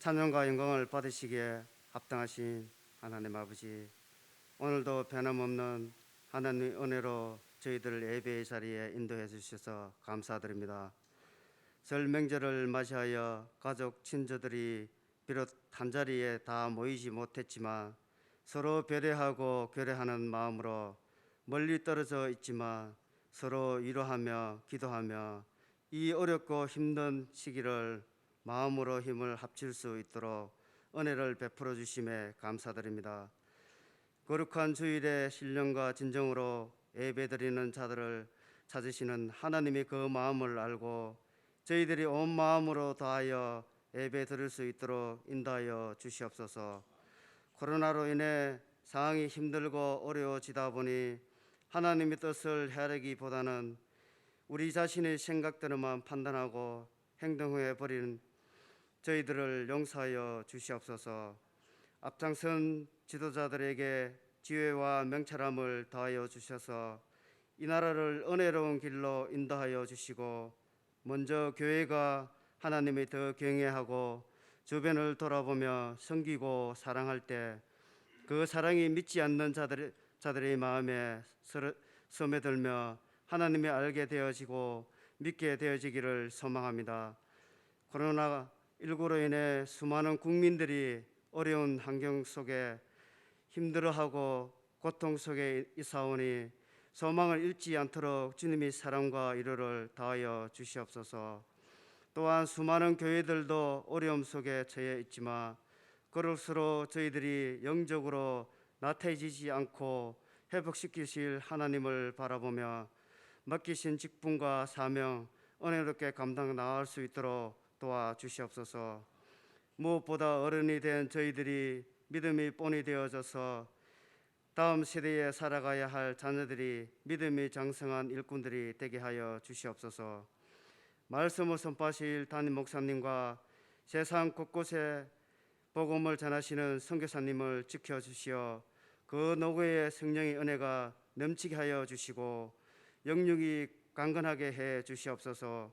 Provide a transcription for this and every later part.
찬양과 영광을 받으시기에 합당하신 하나님 아버지, 오늘도 변함없는 하나님 은혜로 저희들을 예배의 자리에 인도해 주셔서 감사드립니다. 설 명절을 맞이하여 가족 친구들이 비록 한자리에 다 모이지 못했지만 서로 배려하고 교류하는 마음으로 멀리 떨어져 있지만 서로 위로하며 기도하며 이 어렵고 힘든 시기를 마음으로 힘을 합칠 수 있도록 은혜를 베풀어 주심에 감사드립니다. 거룩한 주일의 신령과 진정으로 예배드리는 자들을 찾으시는 하나님의 그 마음을 알고 저희들이 온 마음으로 다하여 예배 드릴 수 있도록 인도하여 주시옵소서. 코로나로 인해 상황이 힘들고 어려워지다 보니 하나님의 뜻을 헤아리기보다는 우리 자신의 생각대로만 판단하고 행동해 버린 저희들을 용서하여 주시옵소서. 앞장선 지도자들에게 지혜와 명철함을 더하여 주셔서 이 나라를 은혜로운 길로 인도하여 주시고 먼저 교회가 하나님을 더 경외하고 주변을 돌아보며 섬기고 사랑할 때 그 사랑이 믿지 않는 자들의 마음에 스며들며 하나님을 알게 되어지고 믿게 되어지기를 소망합니다. 코로나19로 인해 수많은 국민들이 어려운 환경 속에 힘들어하고 고통 속에 있사오니 소망을 잃지 않도록 주님의 사랑과 위로를 다하여 주시옵소서. 또한 수많은 교회들도 어려움 속에 처해 있지만 그럴수록 저희들이 영적으로 나태해지지 않고 회복시키실 하나님을 바라보며 맡기신 직분과 사명 은혜롭게 감당 나갈 수 있도록 도와주시옵소서. 무엇보다 어른이 된 저희들이 믿음이 본이 되어져서 다음 세대에 살아가야 할 자녀들이 믿음이 장성한 일꾼들이 되게 하여 주시옵소서. 말씀을 선포하실 담임 목사님과 세상 곳곳에 복음을 전하시는 선교사님을 지켜주시어 그 노고의 성령의 은혜가 넘치게 하여 주시고 영육이 강건하게 해 주시옵소서.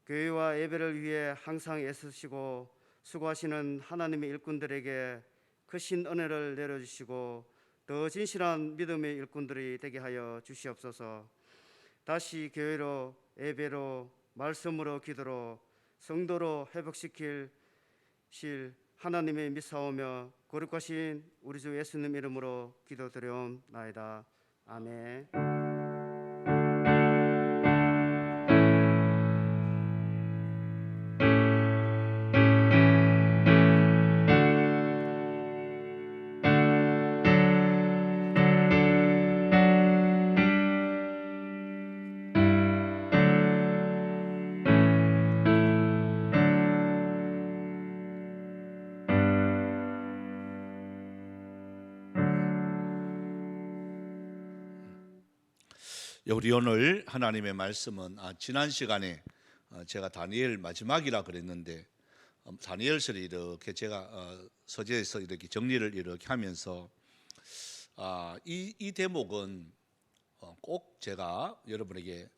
교회와 예배를 위해 항상 애쓰시고 수고하시는 하나님의 일꾼들에게 크신 은혜를 내려주시고 더 진실한 믿음의 일꾼들이 되게 하여 주시옵소서. 다시 교회로 예배로 말씀으로 기도로 성도로 회복시킬 하나님의 믿사오며 거룩하신 우리 주 예수님 이름으로 기도드려옵나이다. 아멘. 우리 오늘 하나님의 말씀은 지난 시간에 제가 다니엘 마지막이라 그랬는데 다니엘서를 이렇게 제가 서재에서 이렇게 정리를 이렇게 하면서 이 대목은 꼭 제가 여러분에게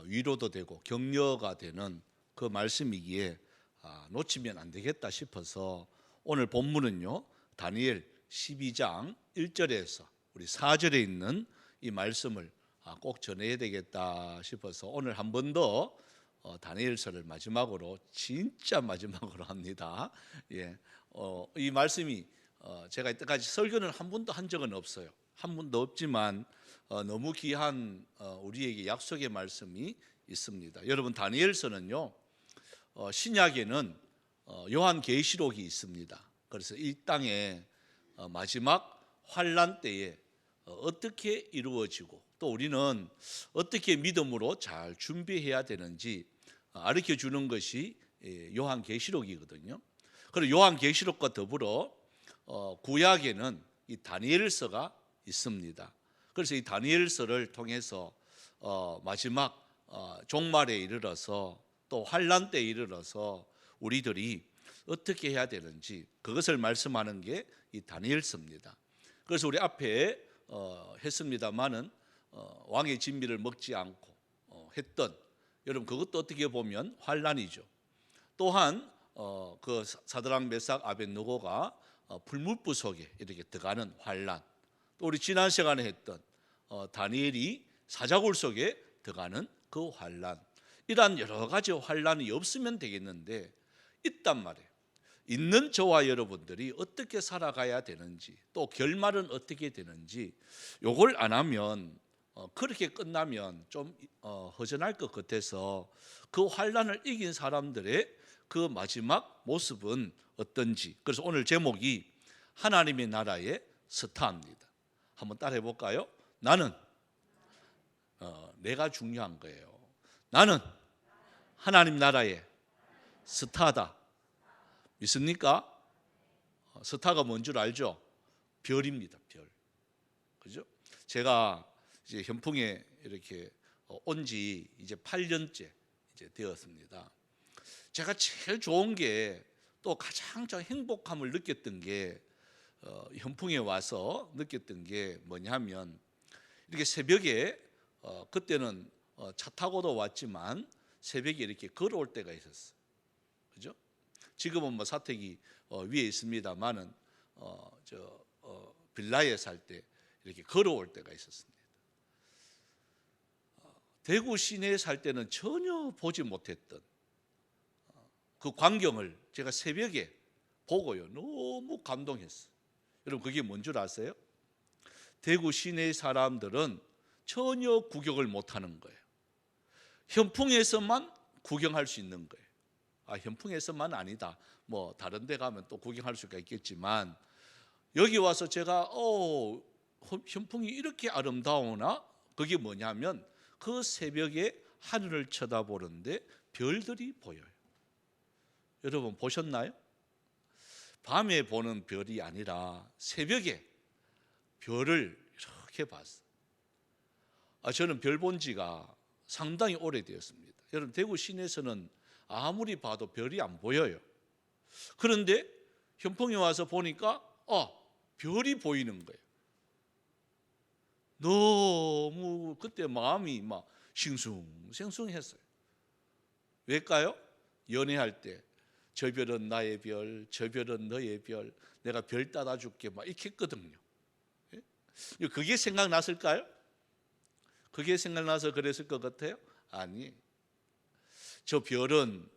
위로도 되고 격려가 되는 그 말씀이기에 놓치면 안 되겠다 싶어서 오늘 본문은요 다니엘 12장 1절에서 우리 4절에 있는 이 말씀을 꼭 전해야 되겠다 싶어서 오늘 한 번 더 다니엘서를 마지막으로 진짜 마지막으로 합니다. 이 말씀이 제가 이때까지 설교는 한 번도 한 적은 없어요. 한 번도 없지만 너무 귀한 우리에게 약속의 말씀이 있습니다. 여러분 다니엘서는요 신약에는 요한계시록이 있습니다. 그래서 이 땅에 마지막 환란 때에 어떻게 이루어지고 또 우리는 어떻게 믿음으로 잘 준비해야 되는지 가르쳐 주는 것이 요한계시록이거든요. 그리고 요한계시록과 더불어 구약에는 이 다니엘서가 있습니다. 그래서 이 다니엘서를 통해서 마지막 종말에 이르러서 또 환란 때에 이르러서 우리들이 어떻게 해야 되는지 그것을 말씀하는 게 이 다니엘서입니다. 그래서 우리 앞에 했습니다마는 왕의 진미를 먹지 않고 했던 여러분 그것도 어떻게 보면 환란이죠. 또한 그 사드락 메삭 아벳느고가 불문불 속에 이렇게 들어가는 환란, 또 우리 지난 시간에 했던 다니엘이 사자굴 속에 들어가는 그 환란, 이러한 여러 가지 환란이 없으면 되겠는데 있단 말이에요. 있는 저와 여러분들이 어떻게 살아가야 되는지, 또 결말은 어떻게 되는지, 요걸 안 하면 그렇게 끝나면 좀 허전할 것 같아서 그 환란을 이긴 사람들의 그 마지막 모습은 어떤지, 그래서 오늘 제목이 하나님의 나라의 스타입니다. 한번 따라해 볼까요? 나는 내가 중요한 거예요. 나는 하나님 나라의 스타다. 믿습니까? 스타가 뭔 줄 알죠? 별입니다. 별. 그죠? 제가 이제 현풍에 이렇게 온 지 이제 8년째 이제 되었습니다. 제가 제일 좋은 게, 또 가장 저 행복함을 느꼈던 게 현풍에 와서 느꼈던 게 뭐냐면, 이렇게 새벽에 그때는 차 타고도 왔지만 새벽에 이렇게 걸어올 때가 있었어요. 그죠? 지금은 뭐 사택이 위에 있습니다만은 빌라에 살 때 이렇게 걸어올 때가 있었습니다. 대구 시내에 살 때는 전혀 보지 못했던 그 광경을 제가 새벽에 보고요, 너무 감동했어요. 여러분, 그게 뭔 줄 아세요? 대구 시내 사람들은 전혀 구경을 못하는 거예요. 현풍에서만 구경할 수 있는 거예요. 현풍에서만 아니다, 뭐 다른 데 가면 또 구경할 수가 있겠지만, 여기 와서 제가 현풍이 이렇게 아름다우나? 그게 뭐냐면 그 새벽에 하늘을 쳐다보는데 별들이 보여요. 여러분 보셨나요? 밤에 보는 별이 아니라 새벽에 별을 이렇게 봤어요. 저는 별 본 지가 상당히 오래되었습니다. 여러분, 대구 시내에서는 아무리 봐도 별이 안 보여요. 그런데 현풍에 와서 보니까 별이 보이는 거예요. 너무 그때 마음이 막 싱숭생숭했어요. 왜일까요? 연애할 때 저 별은 나의 별, 저 별은 너의 별, 내가 별 따다 줄게, 막 이렇게 했거든요. 그게 생각났을까요? 그게 생각나서 그랬을 것 같아요? 아니, 저 별은,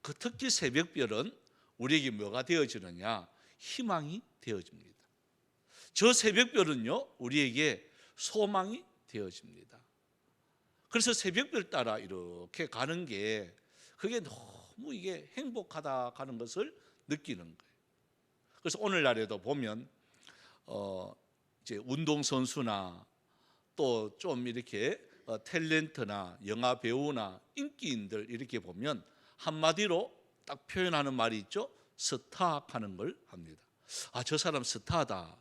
그 특히 새벽별은 우리에게 뭐가 되어지느냐? 희망이 되어집니다. 저 새벽별은요, 우리에게 소망이 되어집니다. 그래서 새벽별 따라 이렇게 가는 게, 그게 너무 이게 행복하다 하는 것을 느끼는 거예요. 그래서 오늘날에도 보면 이제 운동선수나 또 좀 이렇게 탤런트나 영화 배우나 인기인들 이렇게 보면 한마디로 딱 표현하는 말이 있죠. 스타 하는 걸 합니다. 저 사람 스타다.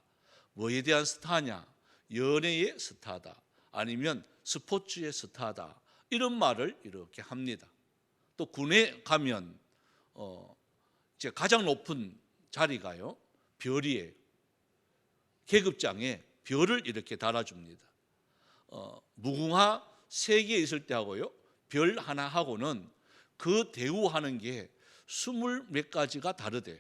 뭐에 대한 스타냐? 연예의 스타다. 아니면 스포츠의 스타다. 이런 말을 이렇게 합니다. 또 군에 가면 이제 가장 높은 자리가요, 별이에요. 계급장에 별을 이렇게 달아줍니다. 무궁화 3개 있을 때 하고요, 별 하나 하고는 그 대우하는 게 20몇 가지가 다르대요.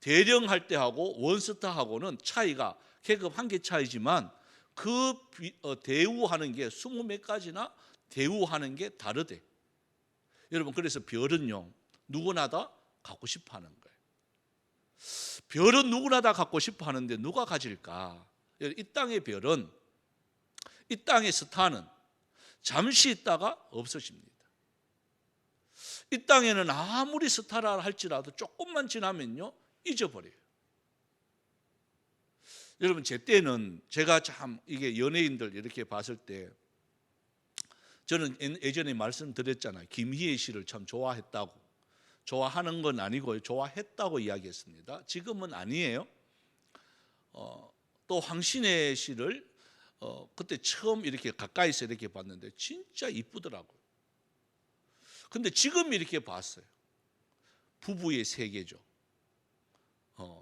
대령할 때 하고 원스타하고는 차이가 계급 한 개 차이지만 그 대우하는 게 20몇 가지나 대우하는 게 다르대. 여러분, 그래서 별은요, 누구나 다 갖고 싶어 하는 거예요. 별은 누구나 다 갖고 싶어 하는데 누가 가질까? 이 땅의 별은, 이 땅의 스타는 잠시 있다가 없어집니다. 이 땅에는 아무리 스타라 할지라도 조금만 지나면요, 잊어버려요. 여러분, 제 때는 제가 참 이게 연예인들 이렇게 봤을 때, 저는 예전에 말씀드렸잖아요. 김희애 씨를 참 좋아했다고. 좋아하는 건 아니고 좋아했다고 이야기했습니다. 지금은 아니에요. 또 황신혜 씨를 그때 처음 이렇게 가까이서 이렇게 봤는데 진짜 이쁘더라고요. 근데 지금 이렇게 봤어요. 부부의 세계죠.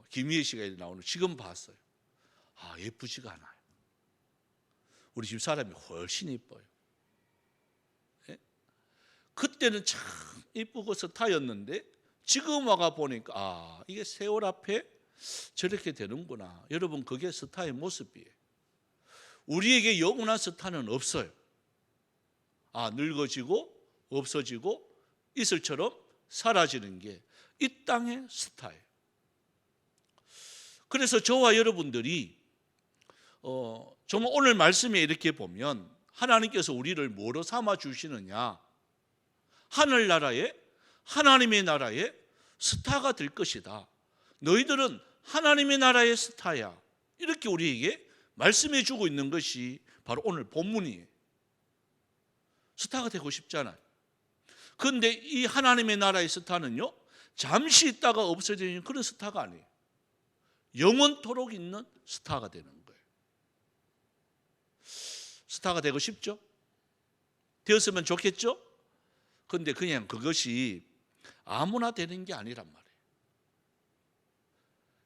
김희애 씨가 나오는 지금 봤어요. 예쁘지가 않아요. 우리 집 사람이 훨씬 예뻐요. 예? 그때는 참 이쁘고 스타였는데 지금 와가 보니까 이게 세월 앞에 저렇게 되는구나. 여러분, 그게 스타의 모습이에요. 우리에게 영원한 스타는 없어요. 늙어지고 없어지고 이슬처럼 사라지는 게 이 땅의 스타예요. 그래서 저와 여러분들이 정말 오늘 말씀에 이렇게 보면 하나님께서 우리를 뭐로 삼아 주시느냐, 하늘나라의 하나님의 나라의 스타가 될 것이다. 너희들은 하나님의 나라의 스타야. 이렇게 우리에게 말씀해 주고 있는 것이 바로 오늘 본문이에요. 스타가 되고 싶잖아요. 그런데 이 하나님의 나라의 스타는요, 잠시 있다가 없어지는 그런 스타가 아니에요. 영원토록 있는 스타가 되는 거예요. 스타가 되고 싶죠? 되었으면 좋겠죠? 그런데 그냥 그것이 아무나 되는 게 아니란 말이에요.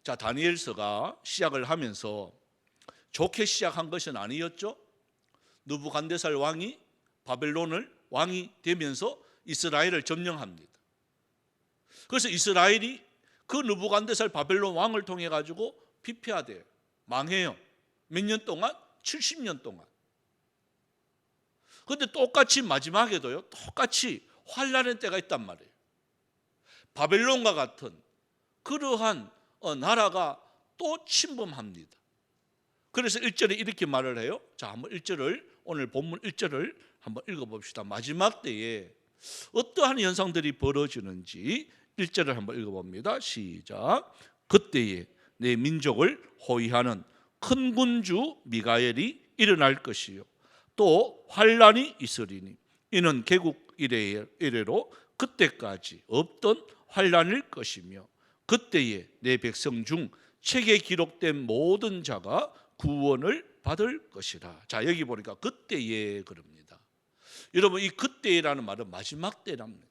자, 다니엘서가 시작을 하면서 좋게 시작한 것은 아니었죠. 느부갓네살 왕이 바벨론을 왕이 되면서 이스라엘을 점령합니다. 그래서 이스라엘이 그 느부갓네살 바벨론 왕을 통해 가지고 피폐화돼요. 망해요. 몇 년 동안? 70년 동안. 그런데 똑같이 마지막에도요, 똑같이 환란의 때가 있단 말이에요. 바벨론과 같은 그러한 나라가 또 침범합니다. 그래서 1절에 이렇게 말을 해요. 자, 한번 1절을, 오늘 본문 1절을 한번 읽어봅시다. 마지막 때에 어떠한 현상들이 벌어지는지 1절을 한번 읽어봅니다. 시작. 그때에 내 민족을 호위하는 큰 군주 미가엘이 일어날 것이요, 또 환란이 있으리니 이는 개국 이래로 그때까지 없던 환란일 것이며, 그때에 내 백성 중 책에 기록된 모든 자가 구원을 받을 것이라. 자, 여기 보니까 그때에 그럽니다. 여러분, 이 그때라는 말은 마지막 때랍니다.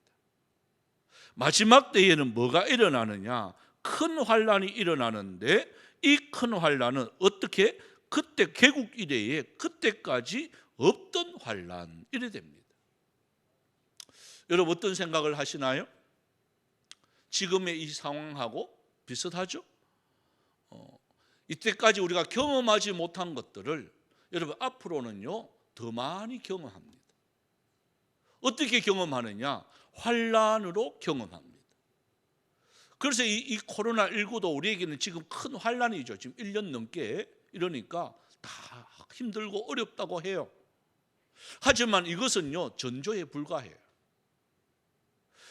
마지막 때에는 뭐가 일어나느냐? 큰 환란이 일어나는데 이 큰 환란은 어떻게? 그때 개국 이래에 그때까지 없던 환란, 이래 됩니다. 여러분, 어떤 생각을 하시나요? 지금의 이 상황하고 비슷하죠? 이때까지 우리가 경험하지 못한 것들을 여러분 앞으로는요 더 많이 경험합니다. 어떻게 경험하느냐? 환란으로 경험합니다. 그래서 이 코로나19도 우리에게는 지금 큰 환란이죠. 지금 1년 넘게 이러니까 다 힘들고 어렵다고 해요. 하지만 이것은요 전조에 불과해요.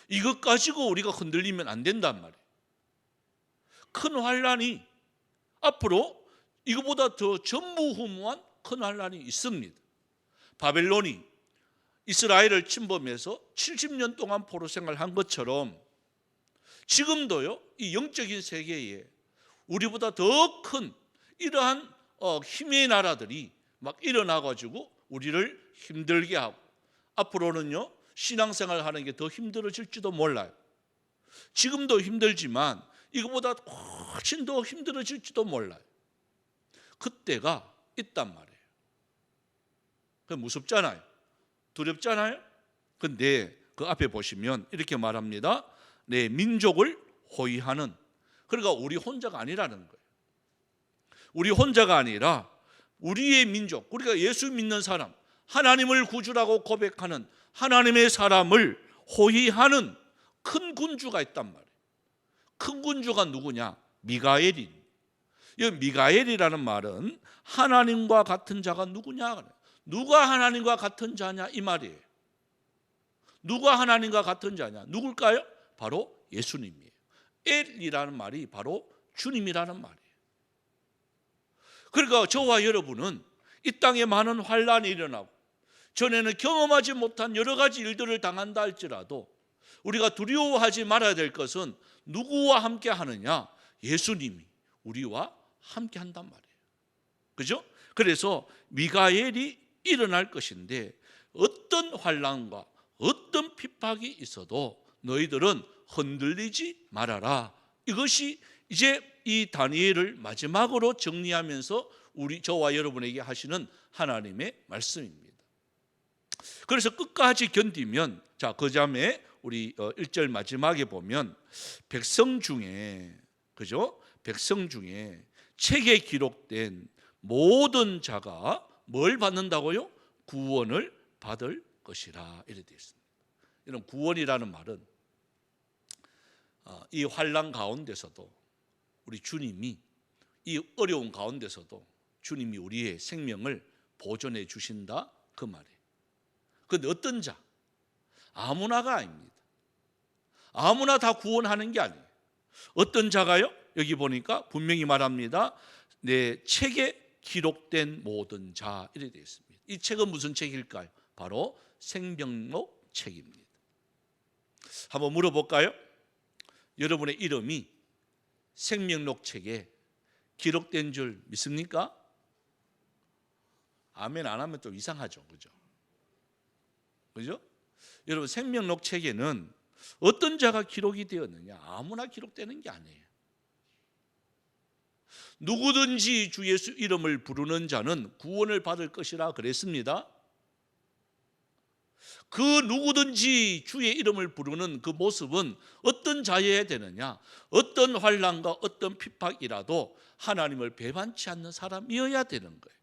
이것 가지고 우리가 흔들리면 안 된단 말이에요. 큰 환란이 앞으로 이거보다 더 전무후무한 큰 환란이 있습니다. 바벨론이 이스라엘을 침범해서 70년 동안 포로 생활한 것처럼 지금도요 이 영적인 세계에 우리보다 더 큰 이러한 힘의 나라들이 막 일어나가지고 우리를 힘들게 하고, 앞으로는요 신앙생활 하는 게 더 힘들어질지도 몰라요. 지금도 힘들지만 이거보다 훨씬 더 힘들어질지도 몰라요. 그때가 있단 말이에요. 그 무섭잖아요. 두렵잖아요. 근데 그 앞에 보시면 이렇게 말합니다. 내 민족을 호위하는, 그러니까 우리 혼자가 아니라는 거예요. 우리 혼자가 아니라 우리의 민족, 우리가 예수 믿는 사람, 하나님을 구주라고 고백하는 하나님의 사람을 호위하는 큰 군주가 있단 말이에요. 큰 군주가 누구냐? 미가엘이. 이 미가엘이라는 말은 하나님과 같은 자가 누구냐? 누가 하나님과 같은 자냐 이 말이에요. 누가 하나님과 같은 자냐? 누굴까요? 바로 예수님이에요. 엘이라는 말이 바로 주님이라는 말이에요. 그러니까 저와 여러분은 이 땅에 많은 환란이 일어나고 전에는 경험하지 못한 여러 가지 일들을 당한다 할지라도 우리가 두려워하지 말아야 될 것은 누구와 함께 하느냐? 예수님이 우리와 함께 한단 말이에요. 그죠? 그래서 미가엘이 일어날 것인데 어떤 환란과 어떤 핍박이 있어도 너희들은 흔들리지 말아라. 이것이 이제 이 다니엘을 마지막으로 정리하면서 저와 여러분에게 하시는 하나님의 말씀입니다. 그래서 끝까지 견디면, 자, 그 다음에 우리 1절 마지막에 보면 백성 중에, 그죠? 백성 중에 책에 기록된 모든 자가 뭘 받는다고요? 구원을 받을 것이라 이렇게 되어 있습니다. 이런 구원이라는 말은 이 환난 가운데서도 우리 주님이, 이 어려운 가운데서도 주님이 우리의 생명을 보존해 주신다, 그 말이에요. 그런데 어떤 자? 아무나가 아닙니다. 아무나 다 구원하는 게 아니에요. 어떤 자가요? 여기 보니까 분명히 말합니다. 내 책에 기록된 모든 자, 이렇게 되어 있습니다. 이 책은 무슨 책일까요? 바로 생명록 책입니다. 한번 물어볼까요? 여러분의 이름이 생명록 책에 기록된 줄 믿습니까? 아멘 안 하면 좀 이상하죠, 그죠? 그죠? 여러분, 생명록 책에는 어떤 자가 기록이 되었느냐? 아무나 기록되는 게 아니에요. 누구든지 주 예수 이름을 부르는 자는 구원을 받을 것이라 그랬습니다. 그 누구든지 주의 이름을 부르는 그 모습은 어떤 자여야 되느냐? 어떤 환난과 어떤 핍박이라도 하나님을 배반치 않는 사람이어야 되는 거예요.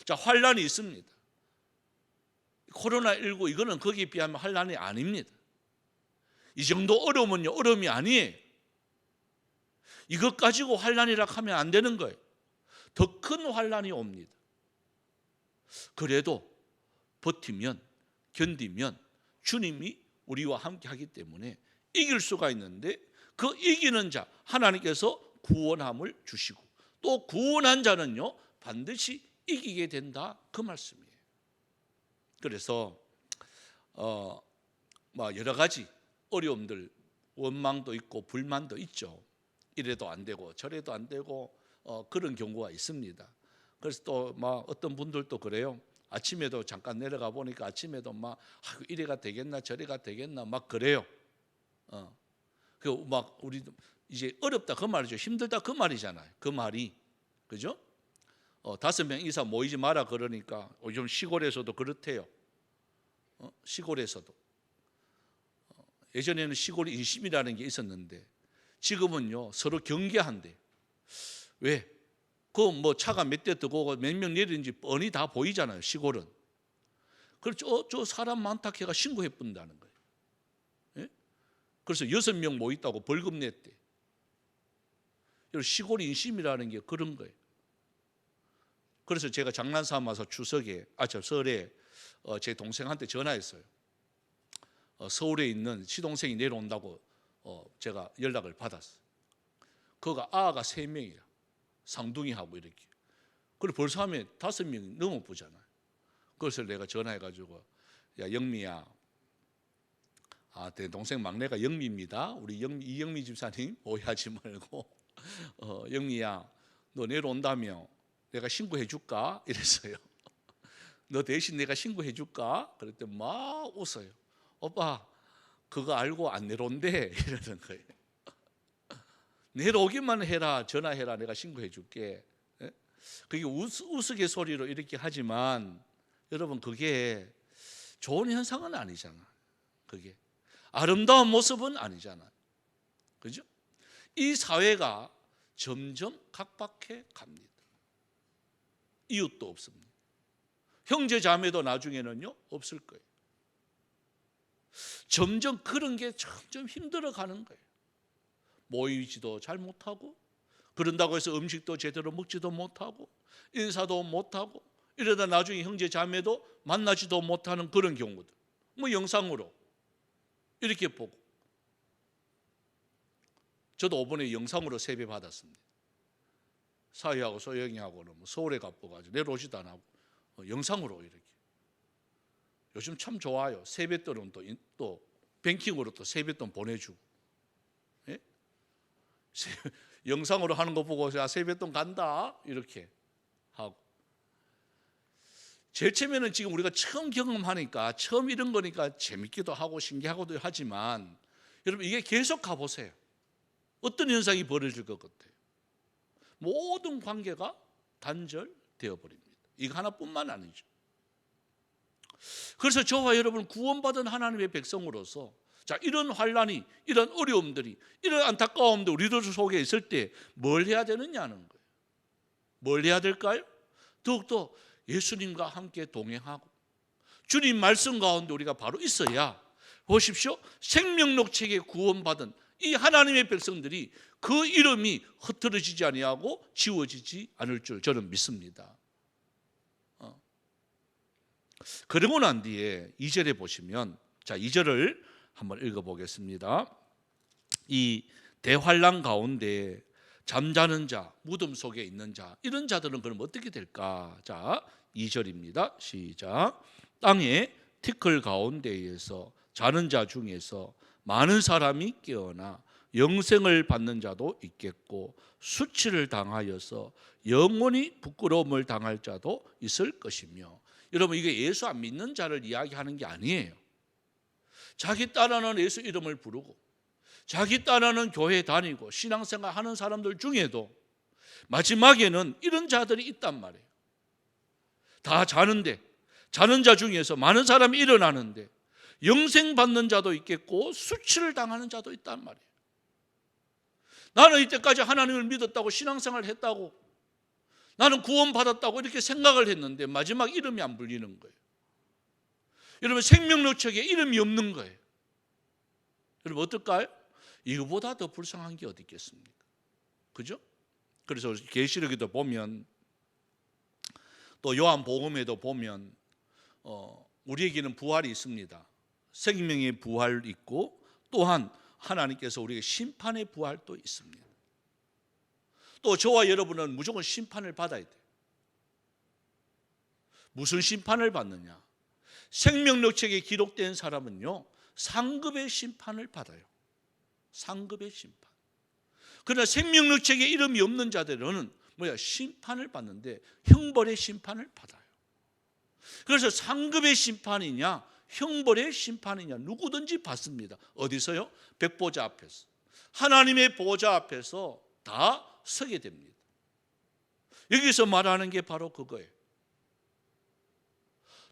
자, 환난이 있습니다. 코로나19 이거는 거기에 비하면 환난이 아닙니다. 이 정도 어려우면요, 어려움이 아니에요. 이것 가지고 환난이라 하면 안 되는 거예요. 더 큰 환난이 옵니다. 그래도 버티면, 견디면 주님이 우리와 함께 하기 때문에 이길 수가 있는데, 그 이기는 자 하나님께서 구원함을 주시고, 또 구원한 자는요 반드시 이기게 된다, 그 말씀이에요. 그래서 여러 가지 어려움들, 원망도 있고 불만도 있죠. 이래도 안 되고 저래도 안 되고 그런 경우가 있습니다. 그래서 또 어떤 분들도 그래요. 아침에도 잠깐 내려가 보니까 아침에도 이래가 되겠나 저래가 되겠나 그래요. 우리 이제 어렵다 그 말이죠. 힘들다 그 말이잖아요. 그 말이, 그죠? 5명 이상 모이지 마라 그러니까 요즘 시골에서도 그렇대요. 시골에서도 예전에는 시골 인심이라는 게 있었는데 지금은요 서로 경계한대. 왜? 차가 몇 대 뜨고 몇 명 내리는지 뻔히 다 보이잖아요, 시골은. 그래서 저 사람 많다 해가 신고해 본다는 거예요. 예? 그래서 6명 모였다고 벌금 냈대. 시골 인심이라는 게 그런 거예요. 그래서 제가 장난 삼아서 설에 제 동생한테 전화했어요. 서울에 있는 시동생이 내려온다고 제가 연락을 받았어요. 그가 아가 3명이야. 상둥이하고 이렇게. 그리고 벌써 하면 5명이 넘어보잖아요. 그래서 내가 전화해가지고, 야 영미야, 내 동생 막내가 영미입니다. 우리 이영미 집사님 오해하지 말고 영미야, 너 내려온다며 내가 신고해 줄까? 이랬어요. 너 대신 내가 신고해 줄까? 그랬더니 막 웃어요. 오빠 그거 알고 안 내려온대 이러는 거예요. 내려오기만 해라, 전화해라, 내가 신고해 줄게. 그게 우스갯소리로 이렇게 하지만 여러분, 그게 좋은 현상은 아니잖아. 그게 아름다운 모습은 아니잖아. 그죠? 이 사회가 점점 각박해 갑니다. 이웃도 없습니다. 형제 자매도 나중에는요 없을 거예요. 점점 그런 게 점점 힘들어 가는 거예요. 모이지도 잘 못하고, 그런다고 해서 음식도 제대로 먹지도 못하고 인사도 못하고, 이러다 나중에 형제 자매도 만나지도 못하는 그런 경우들. 영상으로 이렇게 보고. 저도 이번에 영상으로 세배 받았습니다. 사위하고 소영이하고는 서울에 가봐가지고 내려오지도 안 하고 영상으로 이렇게. 요즘 참 좋아요. 세뱃돈은 또 뱅킹으로 또 세뱃돈 보내주고. 예? 영상으로 하는 거 보고 세뱃돈 간다 이렇게 하고. 제일 처음에는 지금 우리가 처음 경험하니까, 처음 이런 거니까 재밌기도 하고 신기하고도 하지만, 여러분 이게 계속 가보세요. 어떤 현상이 벌어질 것 같아요? 모든 관계가 단절되어 버립니다. 이거 하나뿐만 아니죠. 그래서 저와 여러분 구원받은 하나님의 백성으로서 자, 이런 환란이, 이런 어려움들이, 이런 안타까움도 우리들 속에 있을 때 뭘 해야 되느냐는 거예요. 뭘 해야 될까요? 더욱더 예수님과 함께 동행하고 주님 말씀 가운데 우리가 바로 있어야, 보십시오, 생명록 책에 구원받은 이 하나님의 백성들이 그 이름이 흩어지지 아니하고 지워지지 않을 줄 저는 믿습니다. 그러고 난 뒤에 2절에 보시면, 자, 2절을 한번 읽어보겠습니다. 이 대환란 가운데 잠자는 자, 무덤 속에 있는 자, 이런 자들은 그럼 어떻게 될까? 자, 2절입니다. 시작. 땅의 티끌 가운데에서 자는 자 중에서 많은 사람이 깨어나 영생을 받는 자도 있겠고 수치를 당하여서 영원히 부끄러움을 당할 자도 있을 것이며. 여러분, 이게 예수 안 믿는 자를 이야기하는 게 아니에요. 자기 따라는 예수 이름을 부르고 자기 따라는 교회 다니고 신앙생활 하는 사람들 중에도 마지막에는 이런 자들이 있단 말이에요. 다 자는데, 자는 자 중에서 많은 사람이 일어나는데 영생 받는 자도 있겠고 수치를 당하는 자도 있단 말이에요. 나는 이때까지 하나님을 믿었다고 신앙생활을 했다고, 나는 구원받았다고 이렇게 생각을 했는데 마지막 이름이 안 불리는 거예요. 여러분, 생명록책에 이름이 없는 거예요. 여러분, 어떨까요? 이거보다 더 불쌍한 게 어디 있겠습니까? 그죠? 그래서 계시록에도 보면, 또 요한복음에도 보면 우리에게는 부활이 있습니다. 생명의 부활이 있고 또한 하나님께서 우리에게 심판의 부활도 있습니다. 또 저와 여러분은 무조건 심판을 받아야 돼요. 무슨 심판을 받느냐? 생명록책에 기록된 사람은요, 상급의 심판을 받아요. 상급의 심판. 그러나 생명록책에 이름이 없는 자들은 심판을 받는데 형벌의 심판을 받아요. 그래서 상급의 심판이냐 형벌의 심판이냐 누구든지 받습니다. 어디서요? 백보자 앞에서, 하나님의 보좌 앞에서 다 서게 됩니다. 여기서 말하는 게 바로 그거예요.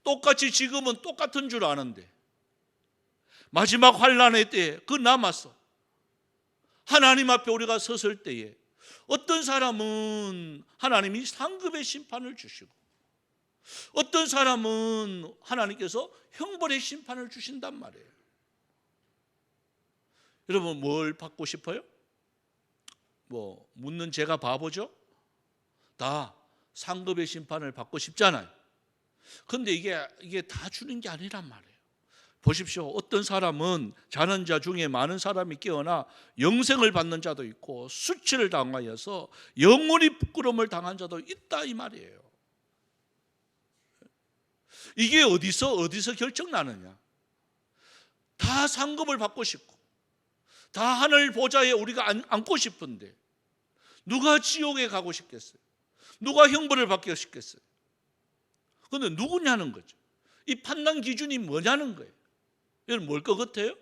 똑같이 지금은 똑같은 줄 아는데 마지막 환란의 때에 그 남아서 하나님 앞에 우리가 섰을 때에 어떤 사람은 하나님이 상급의 심판을 주시고 어떤 사람은 하나님께서 형벌의 심판을 주신단 말이에요. 여러분, 뭘 받고 싶어요? 묻는 제가 바보죠? 다 상급의 심판을 받고 싶잖아요. 그런데 이게 다 주는 게 아니란 말이에요. 보십시오. 어떤 사람은 자는 자 중에 많은 사람이 깨어나 영생을 받는 자도 있고 수치를 당하여서 영원히 부끄러움을 당한 자도 있다, 이 말이에요. 이게 어디서 결정나느냐? 다 상급을 받고 싶고 다 하늘 보좌에 우리가 앉고 싶은데 누가 지옥에 가고 싶겠어요? 누가 형벌을 받기 싶겠어요? 그런데 누구냐는 거죠. 이 판단 기준이 뭐냐는 거예요. 여러분, 뭘 것 같아요?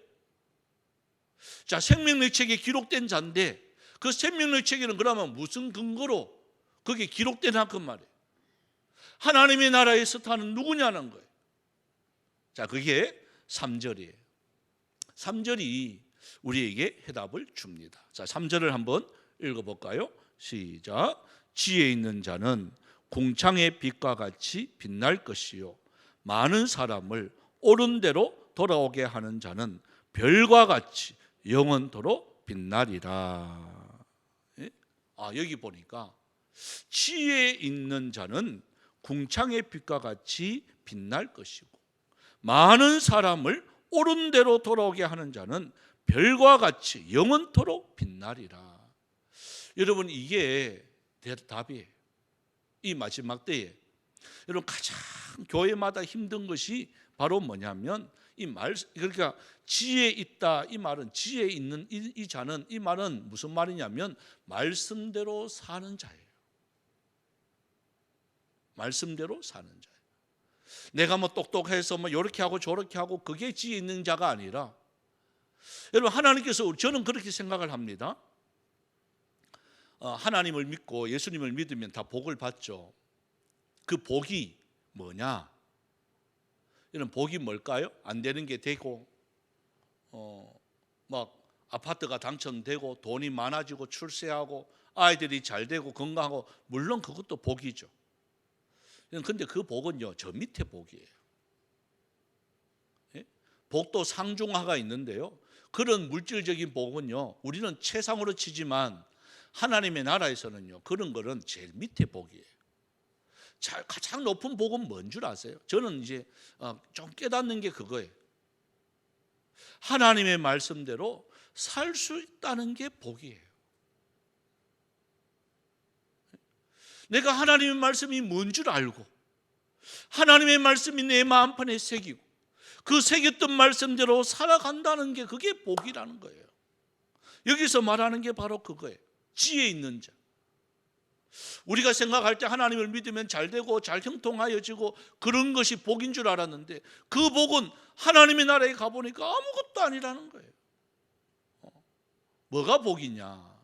자, 생명록책에 기록된 자인데 그 생명록책에는 그러면 무슨 근거로 그게 기록되나 그 말이에요. 하나님의 나라에 서타는 누구냐는 거예요. 자, 그게 3절이에요. 3절이 우리에게 해답을 줍니다. 자, 3절을 한번 읽어볼까요? 시작. 지혜 있는 자는 궁창의 빛과 같이 빛날 것이요 많은 사람을 옳은 대로 돌아오게 하는 자는 별과 같이 영원토록 빛나리라. 여기 보니까 지혜 있는 자는 궁창의 빛과 같이 빛날 것이고 많은 사람을 옳은 대로 돌아오게 하는 자는 별과 같이 영원토록 빛나리라. 여러분, 이게 답이에요. 이 마지막 때에 여러분, 가장 교회마다 힘든 것이 바로 뭐냐면 그러니까 지혜 있다, 이 말은 지혜 있는 이 자는, 이 말은 무슨 말이냐면 말씀대로 사는 자예요. 말씀대로 사는 자예요. 내가 똑똑해서 이렇게 하고 저렇게 하고 그게 지혜 있는 자가 아니라, 여러분, 하나님께서, 저는 그렇게 생각을 합니다. 하나님을 믿고 예수님을 믿으면 다 복을 받죠. 그 복이 뭐냐? 이런 복이 뭘까요? 안 되는 게 되고 막 아파트가 당첨되고 돈이 많아지고 출세하고 아이들이 잘 되고 건강하고, 물론 그것도 복이죠. 근데 그 복은요, 저 밑에 복이에요. 예? 복도 상중하가 있는데요, 그런 물질적인 복은요, 우리는 최상으로 치지만 하나님의 나라에서는요, 그런 거는 제일 밑에 복이에요. 가장 높은 복은 뭔 줄 아세요? 저는 이제 좀 깨닫는 게 그거예요. 하나님의 말씀대로 살 수 있다는 게 복이에요. 내가 하나님의 말씀이 뭔 줄 알고 하나님의 말씀이 내 마음판에 새기고 그 새겼던 말씀대로 살아간다는 게, 그게 복이라는 거예요. 여기서 말하는 게 바로 그거예요. 지혜 있는 자. 우리가 생각할 때 하나님을 믿으면 잘 되고 잘 형통하여지고 그런 것이 복인 줄 알았는데, 그 복은 하나님의 나라에 가보니까 아무것도 아니라는 거예요. 뭐가 복이냐?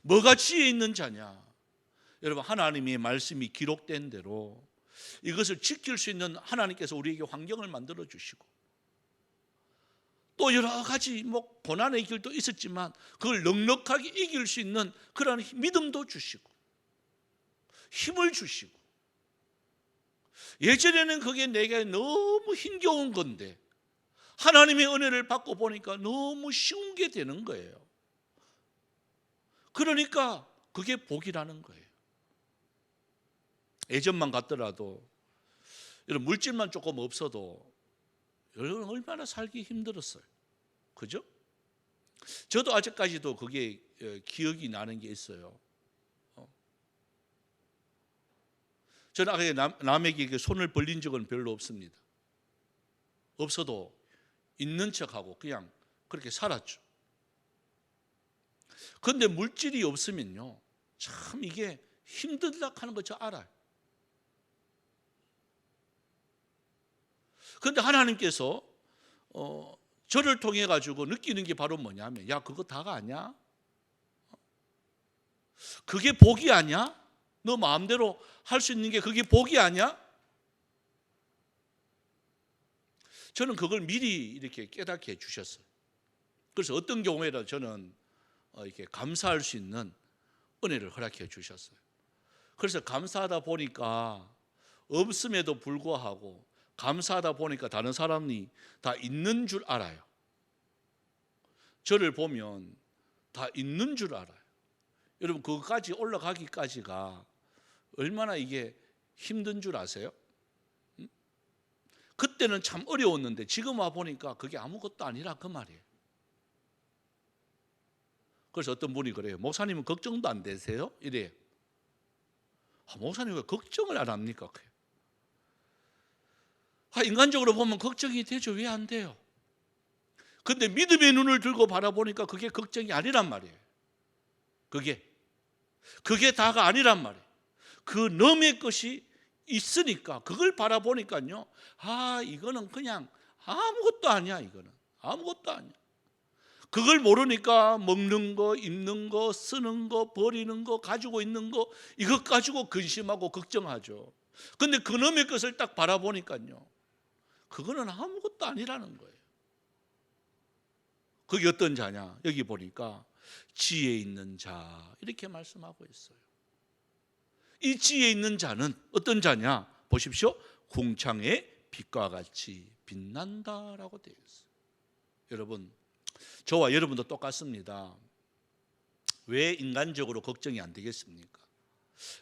뭐가 지혜 있는 자냐? 여러분, 하나님의 말씀이 기록된 대로 이것을 지킬 수 있는 하나님께서 우리에게 환경을 만들어 주시고, 또 여러 가지 고난의 길도 있었지만 그걸 넉넉하게 이길 수 있는 그런 믿음도 주시고 힘을 주시고, 예전에는 그게 내게 너무 힘겨운 건데 하나님의 은혜를 받고 보니까 너무 쉬운 게 되는 거예요. 그러니까 그게 복이라는 거예요. 예전만 같더라도 이런 물질만 조금 없어도 여러분 얼마나 살기 힘들었어요. 그죠? 저도 아직까지도 그게 기억이 나는 게 있어요. 저는 남에게 손을 벌린 적은 별로 없습니다. 없어도 있는 척하고 그냥 그렇게 살았죠. 그런데 물질이 없으면요, 참 이게 힘들다 하는 거 저 알아요. 그런데 하나님께서 저를 통해 가지고 느끼는 게 바로 뭐냐면, 야, 그거 다가 아니야? 그게 복이 아니야? 너 마음대로 할 수 있는 게 그게 복이 아니야? 저는 그걸 미리 이렇게 깨닫게 해주셨어요. 그래서 어떤 경우에도 저는 이렇게 감사할 수 있는 은혜를 허락해 주셨어요. 그래서 감사하다 보니까 없음에도 불구하고 감사하다 보니까 다른 사람이 다 있는 줄 알아요. 저를 보면 다 있는 줄 알아요. 여러분, 그거까지 올라가기까지가 얼마나 이게 힘든 줄 아세요? 그때는 참 어려웠는데 지금 와 보니까 그게 아무것도 아니라 그 말이에요. 그래서 어떤 분이 그래요. 목사님은 걱정도 안 되세요? 이래요. 목사님 왜 걱정을 안 합니까? 인간적으로 보면 걱정이 되죠. 왜 안 돼요? 근데 믿음의 눈을 들고 바라보니까 그게 걱정이 아니란 말이에요. 그게 다가 아니란 말이에요. 그 넘의 것이 있으니까 그걸 바라보니까요, 이거는 그냥 아무것도 아니야. 이거는 아무것도 아니야. 그걸 모르니까 먹는 거, 입는 거, 쓰는 거, 버리는 거, 가지고 있는 거, 이것 가지고 근심하고 걱정하죠. 근데 그놈의 것을 딱 바라보니까요, 그거는 아무것도 아니라는 거예요. 그게 어떤 자냐? 여기 보니까 지혜 있는 자, 이렇게 말씀하고 있어요. 이 지혜 있는 자는 어떤 자냐? 보십시오. 궁창의 빛과 같이 빛난다라고 되어 있어요. 여러분, 저와 여러분도 똑같습니다. 왜 인간적으로 걱정이 안 되겠습니까?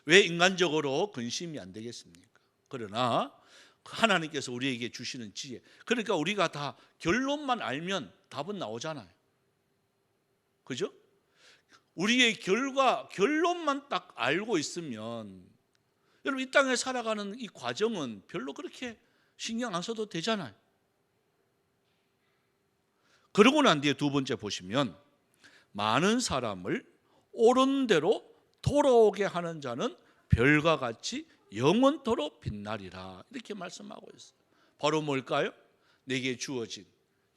왜 인간적으로 근심이 안 되겠습니까? 그러나 하나님께서 우리에게 주시는 지혜, 그러니까 우리가 다 결론만 알면 답은 나오잖아요. 그죠? 우리의 결론만 딱 알고 있으면 여러분, 이 땅에 살아가는 이 과정은 별로 그렇게 신경 안 써도 되잖아요. 그러고 난 뒤에 두 번째 보시면, 많은 사람을 옳은 대로 돌아오게 하는 자는 별과 같이 영원토록 빛나리라, 이렇게 말씀하고 있어요. 바로 뭘까요? 내게 주어진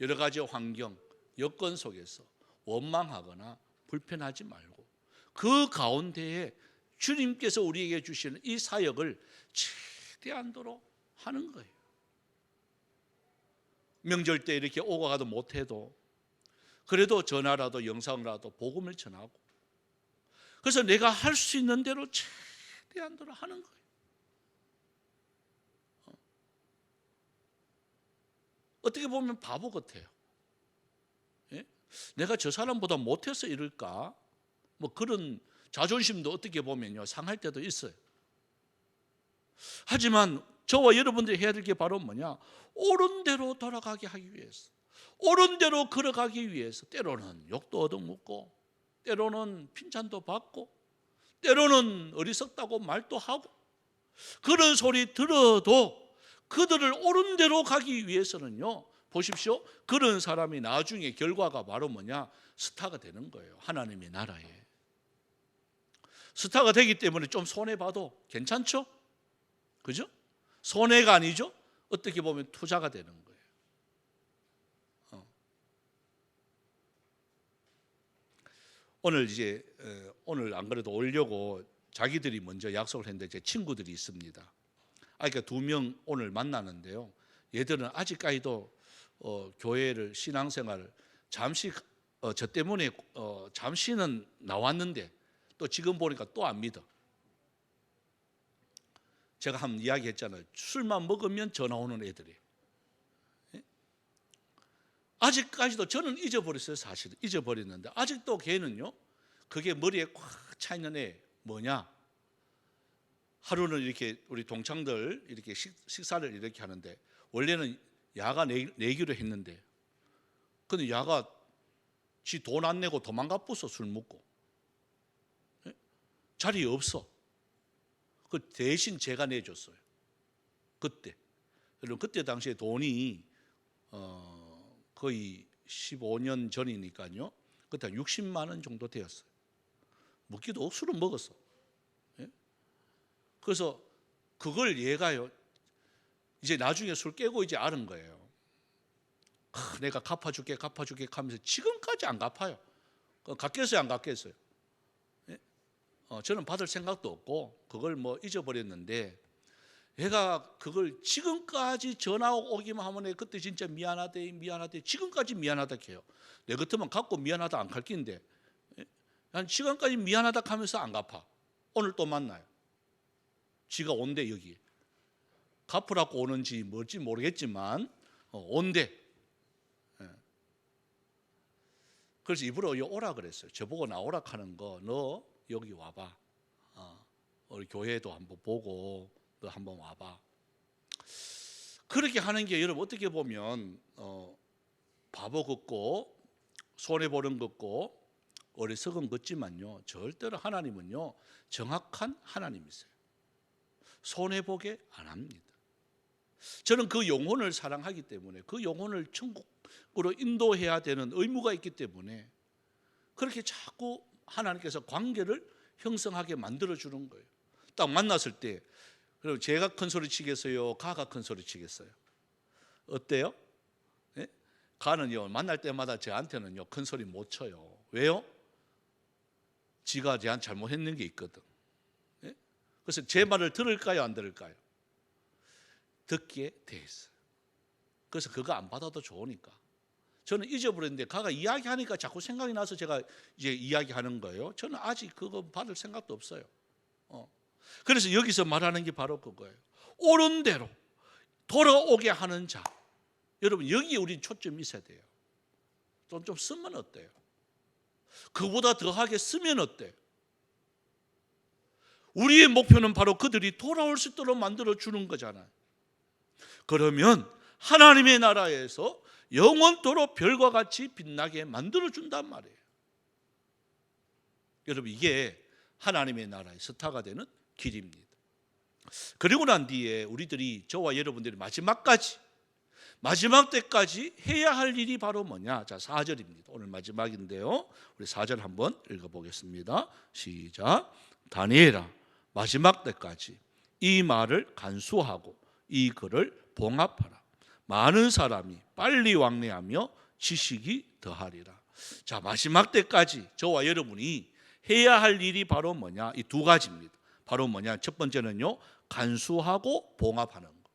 여러 가지 환경, 여건 속에서 원망하거나 불편하지 말고 그 가운데에 주님께서 우리에게 주시는 이 사역을 최대한도로 하는 거예요. 명절 때 이렇게 오고 가도 못해도 그래도 전화라도 영상이라도 복음을 전하고, 그래서 내가 할 수 있는 대로 최대한대로 하는 거예요. 어떻게 보면 바보 같아요. 예? 내가 저 사람보다 못해서 이럴까? 뭐 그런 자존심도 어떻게 보면요 상할 때도 있어요. 하지만 저와 여러분들이 해야 될 게 바로 뭐냐? 옳은 대로 돌아가게 하기 위해서, 옳은 대로 걸어가기 위해서 때로는 욕도 얻어먹고, 때로는 핀잔도 받고, 때로는 어리석다고 말도 하고, 그런 소리 들어도 그들을 옳은 대로 가기 위해서는요, 보십시오, 그런 사람이 나중에 결과가 바로 뭐냐? 스타가 되는 거예요. 하나님의 나라에 스타가 되기 때문에 좀 손해봐도 괜찮죠? 그죠? 손해가 아니죠? 어떻게 보면 투자가 되는 거예요. 오늘 안 그래도 오려고 자기들이 먼저 약속을 했는데 제 친구들이 있습니다. 그러니까 2명 오늘 만나는데요. 얘들은 아직까지도 교회를, 신앙생활을 잠시 저 때문에 잠시는 나왔는데 또 지금 보니까 또 안 믿어. 제가 한번 이야기했잖아요. 술만 먹으면 전화 오는 애들이. 아직까지도 저는 잊어버렸어요. 사실은 잊어버렸는데 아직도 걔는요, 그게 머리에 꽉 차 있는 애 뭐냐? 하루는 이렇게 우리 동창들 이렇게 식사를 이렇게 하는데, 원래는 야가 내기로 했는데, 근데 야가 지 돈 안 내고 도망가 버서 술 먹고 자리에 없어. 그 대신 제가 내줬어요. 그때. 여러분 그때 당시에 돈이 거의 15년 전이니까요. 그때 한 60만 원 정도 되었어요. 먹기도 억수로 먹었어. 예? 그래서 그걸 얘가요, 이제 나중에 술 깨고 이제 아는 거예요. 내가 갚아줄게 하면서 지금까지 안 갚아요. 갚겠어요, 안 갚겠어요? 예? 저는 받을 생각도 없고 그걸 뭐 잊어버렸는데, 얘가 그걸 지금까지 전화 오기만 하면 그때 진짜 미안하대 지금까지 미안하다 해요. 내 같으면 갖고 미안하다 안 갚긴데, 난 지금까지 미안하다 하면서 안 갚아. 오늘 또 만나요. 지가 온대. 여기 갚으라고 오는지 뭘지 모르겠지만 온대. 그래서 입으로 오라 그랬어요. 저보고 나오라 하는 거, 너 여기 와봐. 우리 교회도 한번 보고 너 한번 와봐. 그렇게 하는 게 여러분 어떻게 보면 바보 같고 손해보는 같고 어리석은 같지만요, 절대로 하나님은요 정확한 하나님이세요. 손해보게 안 합니다. 저는 그 영혼을 사랑하기 때문에 그 영혼을 천국으로 인도해야 되는 의무가 있기 때문에 그렇게 자꾸 하나님께서 관계를 형성하게 만들어주는 거예요. 딱 만났을 때, 그리고 제가 큰 소리 치겠어요? 가가 큰 소리 치겠어요? 어때요? 네? 가는요 만날 때마다 저한테는요 큰 소리 못 쳐요. 왜요? 지가 저한테 잘못했는 게 있거든. 네? 그래서 제 말을 들을까요, 안 들을까요? 듣게 돼 있어요. 그래서 그거 안 받아도 좋으니까. 저는 잊어버렸는데 가가 이야기하니까 자꾸 생각이 나서 제가 이제 이야기하는 거예요. 저는 아직 그거 받을 생각도 없어요. 그래서 여기서 말하는 게 바로 그거예요. 옳은 대로 돌아오게 하는 자. 여러분 여기에 우리 초점이 있어야 돼요. 좀 쓰면 어때요? 그보다 더하게 쓰면 어때요? 우리의 목표는 바로 그들이 돌아올 수 있도록 만들어주는 거잖아요. 그러면 하나님의 나라에서 영원토록 별과 같이 빛나게 만들어준단 말이에요. 여러분 이게 하나님의 나라의 스타가 되는 길입니다. 그리고 난 뒤에 우리들이, 저와 여러분들이 마지막 때까지 해야 할 일이 바로 뭐냐? 자, 4절입니다. 오늘 마지막인데요. 우리 4절 한번 읽어보겠습니다. 시작. 다니엘아, 마지막 때까지 이 말을 간수하고 이 글을 봉합하라. 많은 사람이 빨리 왕래하며 지식이 더하리라. 자, 마지막 때까지 저와 여러분이 해야 할 일이 바로 뭐냐? 이 두 가지입니다. 바로 뭐냐? 첫 번째는요, 간수하고 봉합하는 거.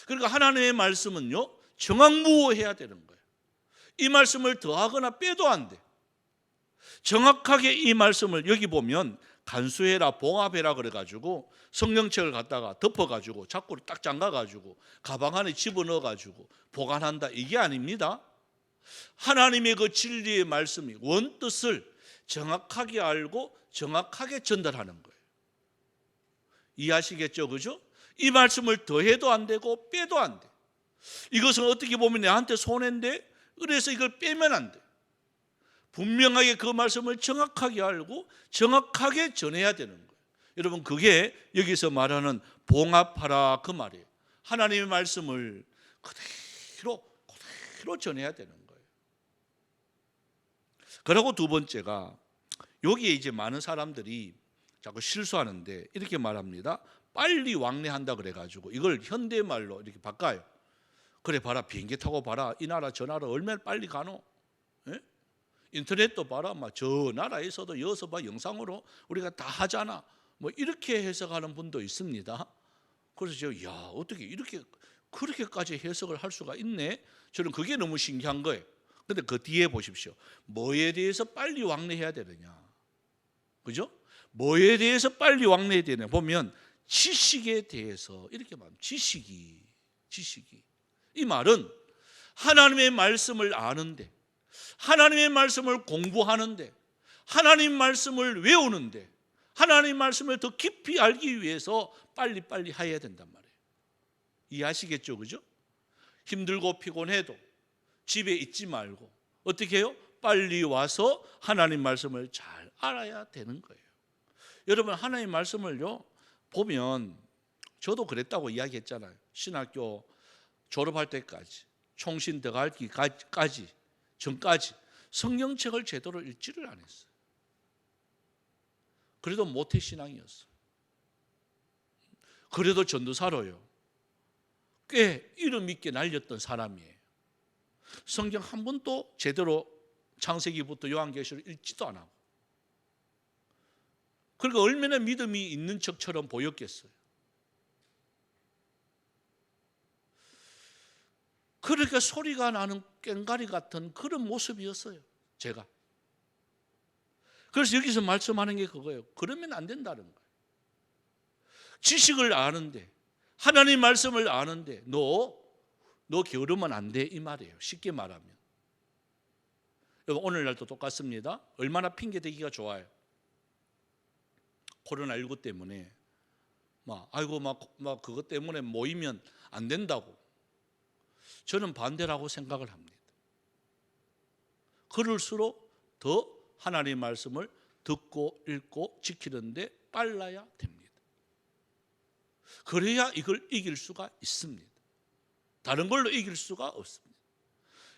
그러니까 하나님의 말씀은요, 정확무어해야 되는 거예요. 이 말씀을 더하거나 빼도 안 돼. 정확하게 이 말씀을 여기 보면 간수해라 봉합해라 그래가지고 성경책을 갖다가 덮어가지고 자꾸 딱 잠가가지고 가방 안에 집어넣어가지고 보관한다, 이게 아닙니다. 하나님의 그 진리의 말씀이 원뜻을 정확하게 알고 정확하게 전달하는 거예요. 이해하시겠죠? 그죠? 이 말씀을 더해도 안 되고 빼도 안 돼. 이것은 어떻게 보면 내한테 손해인데 그래서 이걸 빼면 안 돼. 분명하게 그 말씀을 정확하게 알고 정확하게 전해야 되는 거예요. 여러분, 그게 여기서 말하는 봉합하라 그 말이에요. 하나님의 말씀을 그대로 전해야 되는 거예요. 그리고 두 번째가, 여기에 이제 많은 사람들이 자꾸 실수하는데 이렇게 말합니다. 빨리 왕래한다 그래가지고 이걸 현대말로 이렇게 바꿔요. 그래 봐라, 비행기 타고 봐라, 이 나라 저 나라 얼마나 빨리 가노. 예? 인터넷도 봐라, 막 저 나라에서도 여기서 봐 영상으로 우리가 다 하잖아. 뭐 이렇게 해석하는 분도 있습니다. 그래서 제가 야, 어떻게 이렇게 그렇게까지 해석을 할 수가 있네. 저는 그게 너무 신기한 거예요. 근데 그 뒤에 보십시오. 뭐에 대해서 빨리 왕래해야 되느냐, 그죠? 뭐에 대해서 빨리 왕래해야 되냐 보면 지식에 대해서 이렇게 말합니다. 지식이. 이 말은 하나님의 말씀을 아는데, 하나님의 말씀을 공부하는데, 하나님 말씀을 외우는데, 하나님 말씀을 더 깊이 알기 위해서 빨리빨리 해야 된단 말이에요. 이해하시겠죠? 그죠? 힘들고 피곤해도 집에 있지 말고 어떻게 해요? 빨리 와서 하나님 말씀을 잘 알아야 되는 거예요. 여러분, 하나님 말씀을요 보면, 저도 그랬다고 이야기했잖아요. 신학교 졸업할 때까지, 총신 들어가기 전까지 성경책을 제대로 읽지를 안 했어요. 그래도 모태신앙이었어요. 그래도 전도사로요 꽤 이름 있게 날렸던 사람이에요. 성경 한 번도 제대로 창세기부터 요한계시를 읽지도 안 하고, 그러니까 얼마나 믿음이 있는 척처럼 보였겠어요. 그러니까 소리가 나는 꽹과리 같은 그런 모습이었어요, 제가. 그래서 여기서 말씀하는 게 그거예요. 그러면 안 된다는 거예요. 지식을 아는데, 하나님 말씀을 아는데 너 게으르면 안 돼, 이 말이에요. 쉽게 말하면. 여러분, 오늘날도 똑같습니다. 얼마나 핑계대기가 좋아요. 코로나19 때문에 막 그것 때문에 모이면 안 된다고. 저는 반대라고 생각을 합니다. 그럴수록 더 하나님의 말씀을 듣고 읽고 지키는데 빨라야 됩니다. 그래야 이걸 이길 수가 있습니다. 다른 걸로 이길 수가 없습니다.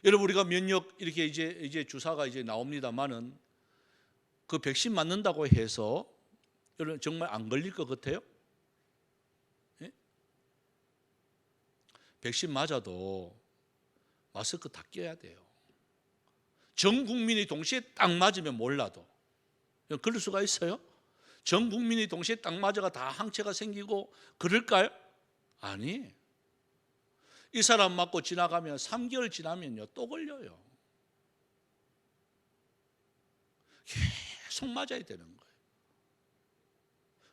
여러분, 우리가 면역 이렇게 이제 주사가 이제 나옵니다만은 그 백신 맞는다고 해서 여러분 정말 안 걸릴 것 같아요? 예? 백신 맞아도 마스크 다 껴야 돼요. 전 국민이 동시에 딱 맞으면 몰라도. 그럴 수가 있어요? 전 국민이 동시에 딱 맞아가 다 항체가 생기고 그럴까요? 아니. 이 사람 맞고 지나가면 3개월 지나면요 또 걸려요. 계속 맞아야 되는 거예요.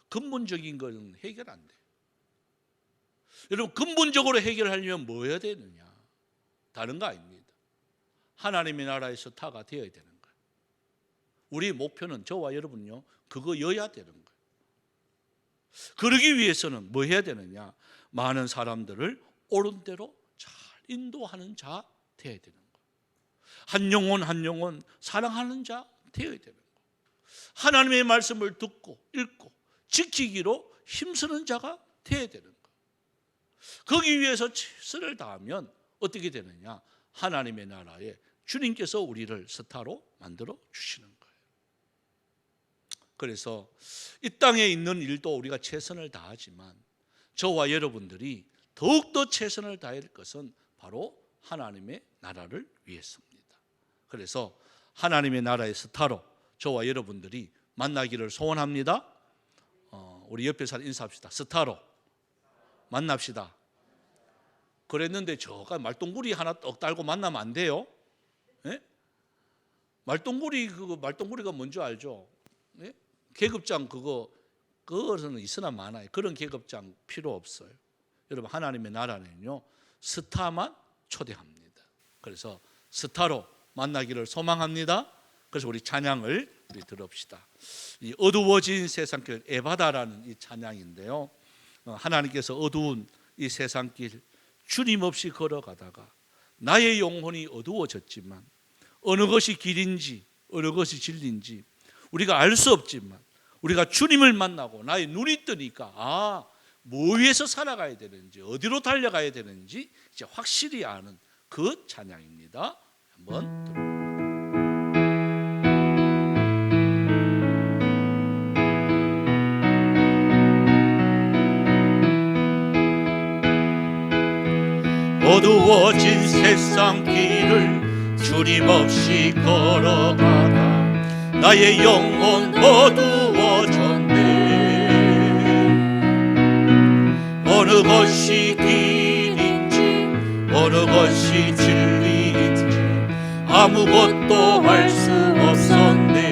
근본적인 건 해결 안 돼요. 여러분, 근본적으로 해결하려면 뭐 해야 되느냐? 다른 거 아닙니다. 하나님의 나라의 스타가 되어야 되는 거예요. 우리 목표는 저와 여러분요 그거여야 되는 거예요. 그러기 위해서는 뭐 해야 되느냐? 많은 사람들을 옳은 대로 잘 인도하는 자 되어야 되는 거예요. 한 영혼 사랑하는 자 되어야 되는 거예요. 하나님의 말씀을 듣고 읽고 지키기로 힘쓰는 자가 되어야 되는 거예요. 거기 위해서 최선을 다하면 어떻게 되느냐? 하나님의 나라에 주님께서 우리를 스타로 만들어 주시는 거예요. 그래서 이 땅에 있는 일도 우리가 최선을 다하지만 저와 여러분들이 더욱더 최선을 다할 것은 바로 하나님의 나라를 위해서입니다. 그래서 하나님의 나라의 스타로 저와 여러분들이 만나기를 소원합니다. 우리 옆에 사람 인사합시다. 스타로 만납시다. 그랬는데 저가 말똥구리 하나 떡 달고 만나면 안 돼요? 예? 말똥구리가 뭔지 알죠? 예? 계급장 그거는 있으나 마나요. 그런 계급장 필요 없어요. 여러분, 하나님의 나라는요, 스타만 초대합니다. 그래서 스타로 만나기를 소망합니다. 그래서 우리 찬양을 들읍시다. 이 어두워진 세상길, 에바다라는 이 찬양인데요, 하나님께서 어두운 이 세상길 주님 없이 걸어가다가 나의 영혼이 어두워졌지만, 어느 것이 길인지 어느 것이 진리인지 우리가 알 수 없지만, 우리가 주님을 만나고 나의 눈이 뜨니까 뭐 위해서 살아가야 되는지, 어디로 달려가야 되는지 이제 확실히 아는 그 찬양입니다. 한번 들어보세요. 어두워진 세상 길을 주님 없이 걸어가다 나의 영혼 어두워졌네. 어느 것이 길인지 어느 것이 진리인지 아무것도 알 수 없었네.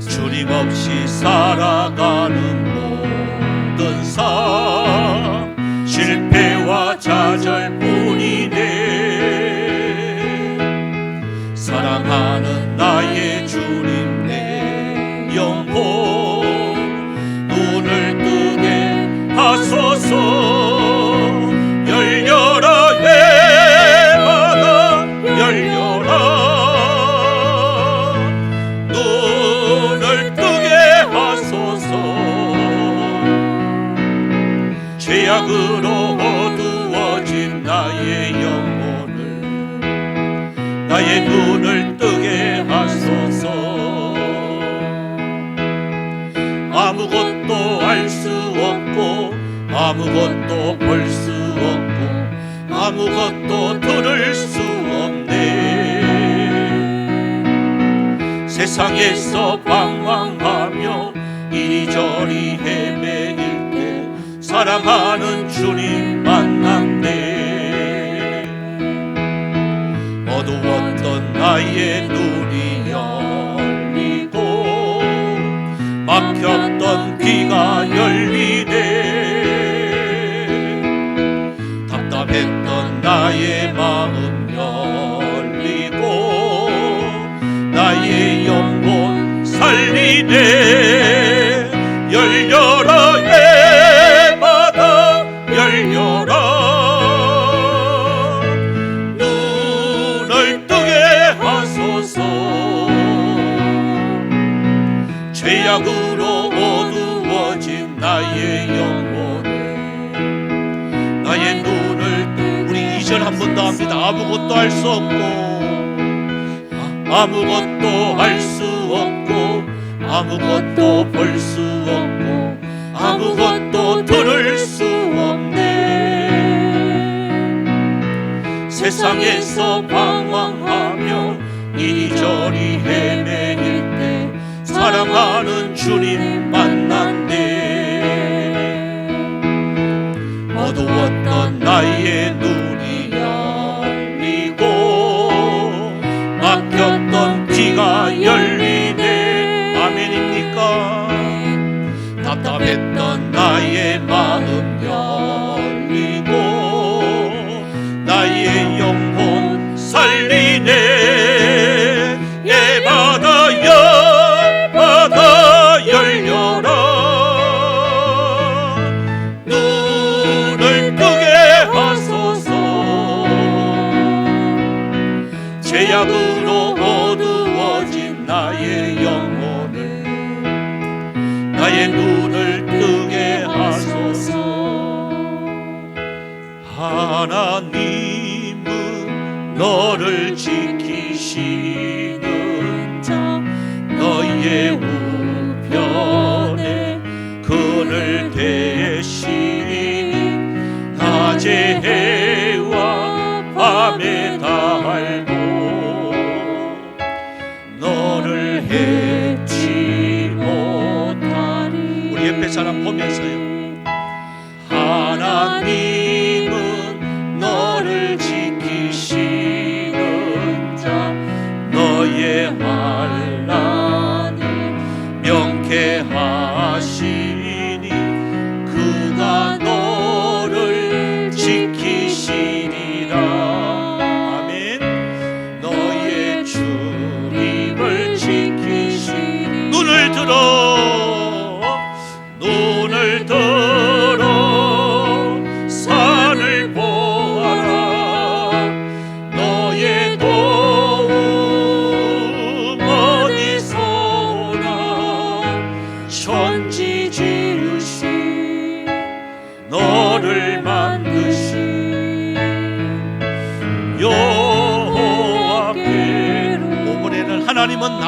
주님 없이 살아가는 모든 삶 실패와 좌절뿐이네. 사랑하는 나의 주님 내 영혼 눈을 뜨게 하소서. 열려라 에바다 열려라. 눈을 뜨게 하소서. 죄악으로 어두워진 나의 영혼을 나의 눈을 뜨게 하소서. 아무것도 알 수 없고 아무것도 볼 수 없고 아무것도 들을 수 없네. 세상에서 방황하며 이리저리 헤매일 때 사랑하는 주님 만났네. 어두웠던 나의 눈이 열리고 막혔던 귀가 열리네. 답답했던 나의 마음 열리고 나의 영혼 살리네. 열려라 에바다 열려라. 눈을 뜨게 하소서. 죄악으로 어두워진 나의 영혼을 나의 눈을 우리 2절 한 번 더 합니다. 아무것도 할 수 없고 아무것도 할 수 없고 아무것도 볼 수 없고 아무것도 들을 수 없네. 세상에서 방황하며 이리저리 헤매일 때 사랑하는 주님 만났네. 어두웠던 나의 눈이 열리고 막혔던 귀가 열리네. 아멘입니까? 답답했던 나의 마음 열리고 나의 영혼 살리네. 에바다 열려라. 눈을 뜨게 하소서. 죄악으로 어두워진 나의 영혼을 나의 눈을 뜨게 하소서. 하나님은 너를 지키시는 자 너희의 우편에 그늘 대신 낮에 해와 밤에 달고 너를 해치 못하리. 우리 옆에 사람 보면서요. 하나님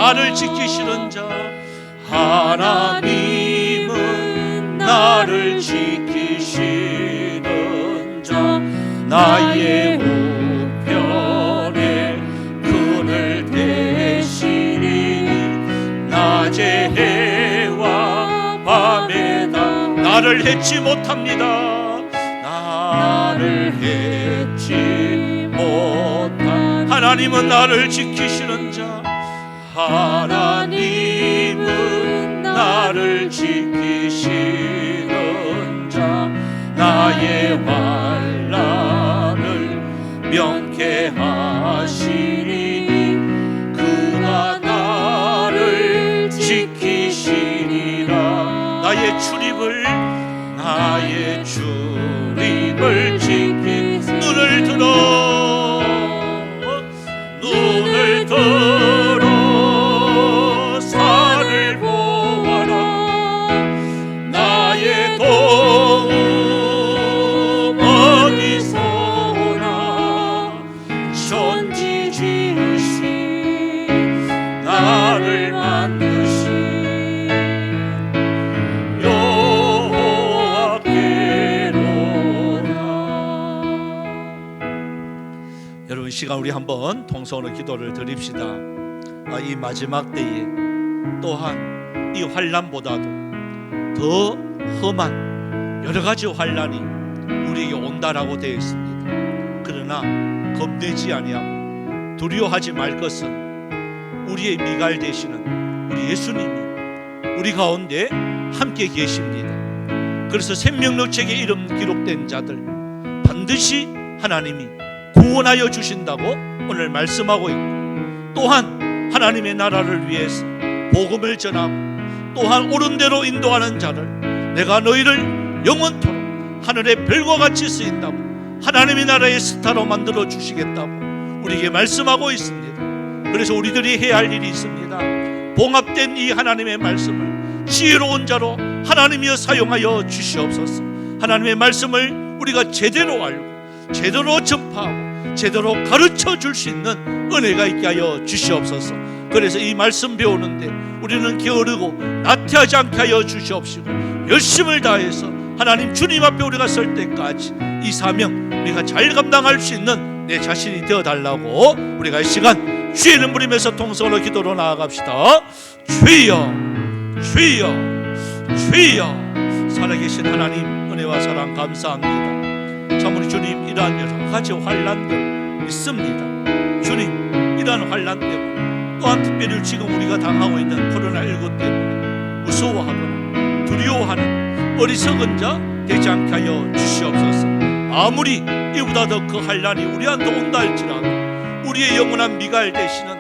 나를 지키시는 자, 하나님은 나를 지키시는 자, 나의 우편에 그늘 대시니 낮에 해와 밤에 나를 해치 못합니다. 나를 해치 못한 하나님은 나를 지키시는 자, 하나님은 나를 지키시는 자, 나의 환난을 명쾌하시니 그가 나를 지키시리라. 나의 출입을 지키 눈을 들어 산을 보아라. 나의 도움 어디서나 천지 지으신 나를 만드신 여러분, 시간 우리 한번 통성으로 기도를 드립시다. 이 마지막 때에 또한 이 환난보다도 더 험한 여러 가지 환난이 우리에게 온다라고 되어 있습니다. 그러나 겁내지 아니하고 두려워하지 말 것은 우리의 미갈 되시는 우리 예수님이 우리 가운데 함께 계십니다. 그래서 생명력 책에 이름 기록된 자들 반드시 하나님이 구원하여 주신다고 오늘 말씀하고 있고, 또한 하나님의 나라를 위해서 복음을 전하고 또한 옳은 대로 인도하는 자를 내가 너희를 영원토록 하늘의 별과 같이 쓰인다고 하나님의 나라의 스타로 만들어 주시겠다고 우리에게 말씀하고 있습니다. 그래서 우리들이 해야 할 일이 있습니다. 봉합된 이 하나님의 말씀을 지혜로운 자로 하나님이여 사용하여 주시옵소서. 하나님의 말씀을 우리가 제대로 알고 제대로 전파하고 제대로 가르쳐 줄 수 있는 은혜가 있게 하여 주시옵소서. 그래서 이 말씀 배우는데 우리는 게으르고 나태하지 않게 하여 주시옵시고, 열심을 다해서 하나님 주님 앞에 우리가 설 때까지 이 사명 우리가 잘 감당할 수 있는 내 자신이 되어달라고 우리가 이 시간 주의 이름 부르면서 통성으로 기도로 나아갑시다. 주여 주여 주여. 살아계신 하나님 은혜와 사랑 감사합니다. 참 우리 주님 이러한 여러 가지 환난들 있습니다. 주님 이러한 환난 때문에 또한 특별히 지금 우리가 당하고 있는 코로나19 때문에 무서워하거나 두려워하는 어리석은 자 되지 않게 하여 주시옵소서. 아무리 이보다 더 그 환난이 우리한테 온다 할지라도 우리의 영원한 미갈 되시는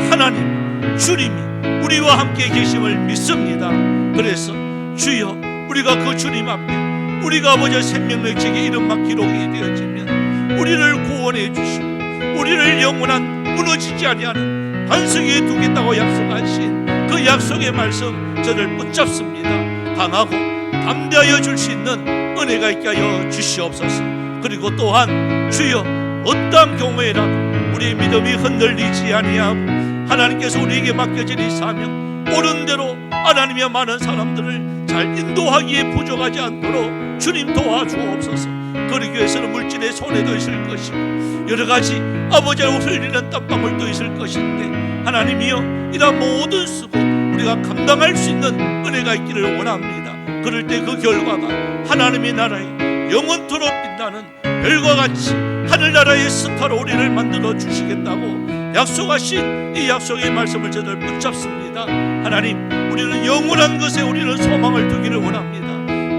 하나님 주님이 우리와 함께 계심을 믿습니다. 그래서 주여 우리가 그 주님 앞에 우리가 아버지의 생명력 책에 이름만 기록이 되어지면 우리를 구원해 주시고 우리를 영원한 무너지지 아니하는 반석에 두겠다고 약속하신 그 약속의 말씀 저를 붙잡습니다. 강하고 담대하여 줄 수 있는 은혜가 있게 하여 주시옵소서. 그리고 또한 주여 어떠한 경우에라도 우리의 믿음이 흔들리지 아니하고 하나님께서 우리에게 맡겨진 이 사명 옳은 대로 하나님의 많은 사람들을 잘 인도하기에 부족하지 않도록 주님 도와주옵소서. 그러기 위해서는 물질의 손해도 있을 것이고 여러 가지 아버지를 흘리는 땀방울도 있을 것인데 하나님이여 이러한 모든 수고 우리가 감당할 수 있는 은혜가 있기를 원합니다. 그럴 때 그 결과가 하나님의 나라에 영원토록 빛나는 별과 같이 하늘나라의 스타로 우리를 만들어 주시겠다고 약속하신 이 약속의 말씀을 저들 붙잡습니다. 하나님 우리는 영원한 것에 우리는 소망을 두기를 원합니다.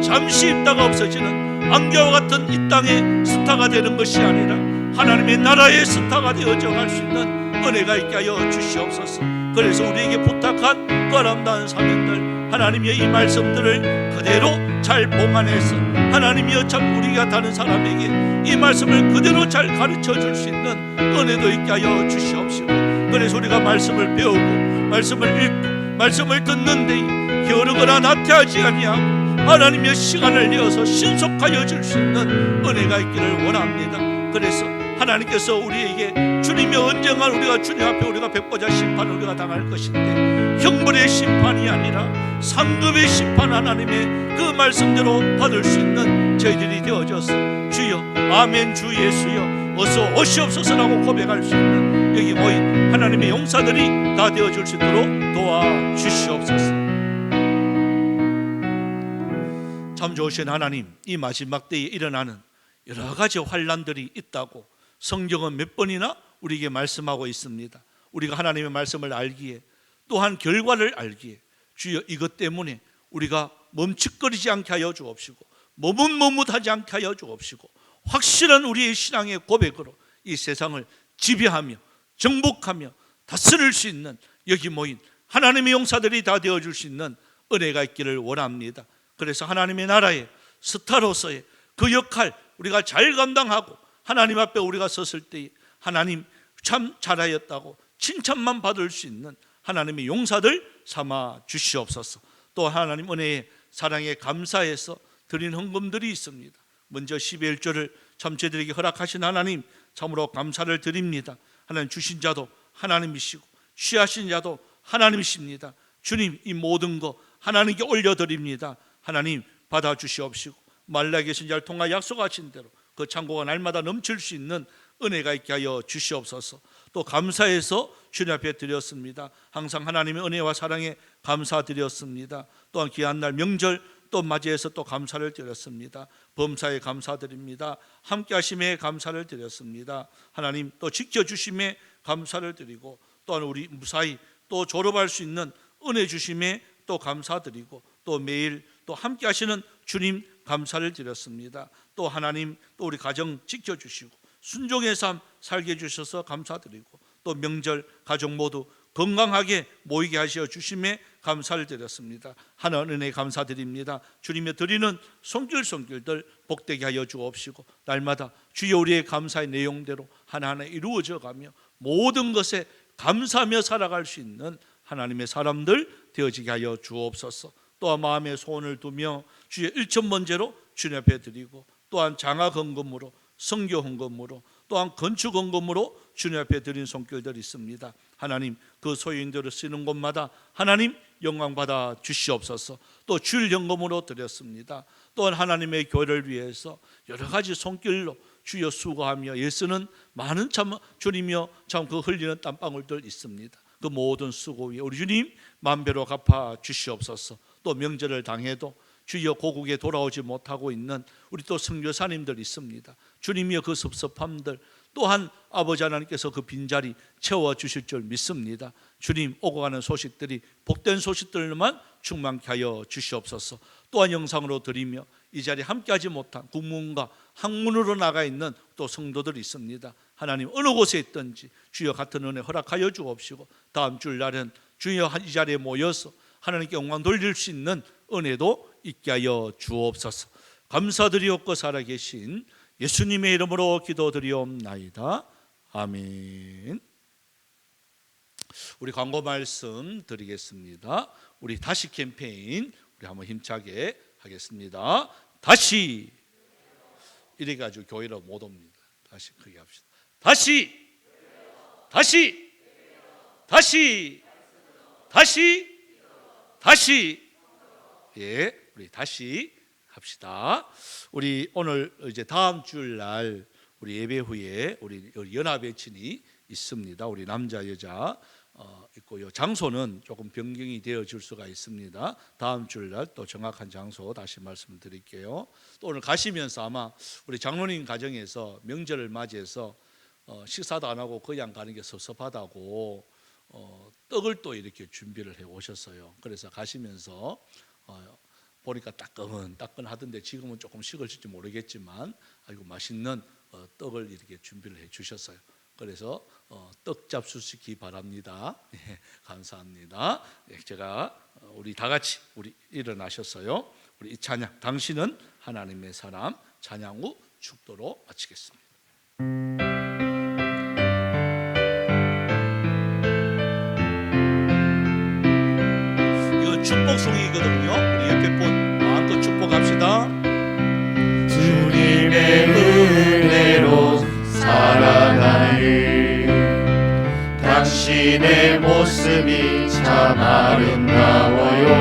잠시 있다가 없어지는 안개와 같은 이 땅의 스타가 되는 것이 아니라 하나님의 나라의 스타가 되어져 갈 수 있는 은혜가 있게 하여 주시옵소서. 그래서 우리에게 부탁한 그 아름다운 사명들 하나님의 이 말씀들을 그대로 잘 봉안해서 하나님이여 참 우리가 다른 사람에게 이 말씀을 그대로 잘 가르쳐 줄 수 있는 은혜도 있게 하여 주시옵시고, 그래서 우리가 말씀을 배우고 말씀을 읽고 말씀을 듣는데 게으르거나 나태하지 아니하고 하나님의 시간을 내어서 신속하여 줄 수 있는 은혜가 있기를 원합니다. 그래서 하나님께서 우리에게 주님이 언젠가 우리가 주님 앞에 우리가 백보자 심판을 우리가 당할 것인데 형벌의 심판이 아니라 상급의 심판, 하나님의 그 말씀대로 받을 수 있는 저희들이 되어져서 주여 아멘 주 예수여 어서 오시옵소서라고 고백할 수 있는 여기 모인 하나님의 용사들이 다 되어줄 수 있도록 도와주시옵소서. 참 좋으신 하나님, 이 마지막 때에 일어나는 여러 가지 환난들이 있다고 성경은 몇 번이나 우리에게 말씀하고 있습니다. 우리가 하나님의 말씀을 알기에 또한 결과를 알기에 주여 이것 때문에 우리가 멈칫거리지 않게 하여 주옵시고 머뭇머뭇하지 않게 하여 주옵시고 확실한 우리의 신앙의 고백으로 이 세상을 지배하며 정복하며 다스릴 수 있는 여기 모인 하나님의 용사들이 다 되어줄 수 있는 은혜가 있기를 원합니다. 그래서 하나님의 나라의 스타로서의 그 역할 우리가 잘 감당하고 하나님 앞에 우리가 섰을 때 하나님 참 잘하였다고 칭찬만 받을 수 있는 하나님의 용사들 삼아 주시옵소서. 또 하나님 은혜의 사랑에 감사해서 드린 헌금들이 있습니다. 먼저 11조를 참 저희들에게 허락하신 하나님 참으로 감사를 드립니다. 하나님 주신 자도 하나님이시고 취하신 자도 하나님이십니다. 주님 이 모든 거 하나님께 올려드립니다. 하나님 받아주시옵시고 말라에 계신 자를 통하여 약속하신 대로 그 창고가 날마다 넘칠 수 있는 은혜가 있게 하여 주시옵소서. 또 감사해서 주님 앞에 드렸습니다. 항상 하나님의 은혜와 사랑에 감사드렸습니다. 또한 귀한 날 명절 또 맞이해서 또 감사를 드렸습니다. 범사에 감사드립니다. 함께 하심에 감사를 드렸습니다. 하나님 또 지켜주심에 감사를 드리고 또한 우리 무사히 또 졸업할 수 있는 은혜 주심에 또 감사드리고 또 매일 또 함께 하시는 주님 감사를 드렸습니다. 또 하나님 또 우리 가정 지켜주시고 순종의 삶 살게 해주셔서 감사드리고 또 명절 가족 모두 건강하게 모이게 하시어 주심에 감사를 드렸습니다. 하나님 은혜 감사드립니다. 주님의 드리는 손길들 복되게 하여 주옵시고 날마다 주여 우리의 감사의 내용대로 하나하나 이루어져 가며 모든 것에 감사하며 살아갈 수 있는 하나님의 사람들 되어지게 하여 주옵소서. 또한 마음의 소원을 두며 주의 일천번제로 주님 앞에 드리고 또한 장학 헌금으로 선교 헌금으로 또한 건축 헌금으로 주님 앞에 드린 손길들이 있습니다. 하나님 그 소유인들을 쓰는 곳마다 하나님 영광 받아 주시옵소서. 또 주일 헌금으로 드렸습니다. 또한 하나님의 교회를 위해서 여러 가지 손길로 주여 수고하며 애쓰는 많은 참 주님이여 참 그 흘리는 땀방울들 있습니다. 그 모든 수고 위에 우리 주님 만배로 갚아 주시옵소서. 또 명절을 당해도 주여 고국에 돌아오지 못하고 있는 우리 또 선교사님들 있습니다. 주님이여 그 섭섭함들 또한 아버지 하나님께서 그 빈자리 채워주실 줄 믿습니다. 주님 오고 가는 소식들이 복된 소식들만 충만케 하여 주시옵소서. 또한 영상으로 드리며 이 자리에 함께하지 못한 국문과 학문으로 나가 있는 또 성도들이 있습니다. 하나님 어느 곳에 있든지 주여 같은 은혜 허락하여 주옵시고 다음 주일날은 주여 이 자리에 모여서 하나님께 영광 돌릴 수 있는 은혜도 있게 하여 주옵소서. 감사드리옵고 살아계신 예수님의 이름으로 기도드리옵나이다. 아멘. 우리 광고 말씀 드리겠습니다. 우리 다시 캠페인 우리 한번 힘차게 하겠습니다. 다시 이래 가지고 교회로 못 옵니다. 다시 크게 합시다. 다시 다시 다시 다시 다시 예, 우리 다시 합시다. 우리 오늘 이제 다음 주일날 우리 예배 후에 우리 연합회친이 있습니다. 우리 남자 여자 있고요. 장소는 조금 변경이 되어질 수가 있습니다. 다음 주일날 또 정확한 장소 다시 말씀드릴게요. 또 오늘 가시면서 아마 우리 장로님 가정에서 명절을 맞이해서 식사도 안 하고 그냥 가는 게 섭섭하다고 떡을 또 이렇게 준비를 해 오셨어요. 그래서 가시면서 보니까 따끈하던데 지금은 조금 식을지 모르겠지만 아이고 맛있는 떡을 이렇게 준비를 해 주셨어요. 그래서 떡 잡수시기 바랍니다. 예, 감사합니다. 예, 제가 우리 다 같이 우리 일어나셨어요. 우리 이 찬양 당신은 하나님의 사람 찬양 후 축도로 마치겠습니다. 이건 축복송이거든요. 우리 옆에 분 마음껏 축복합시다. 주님의 은혜로 살아 모습이 참 아름다워요.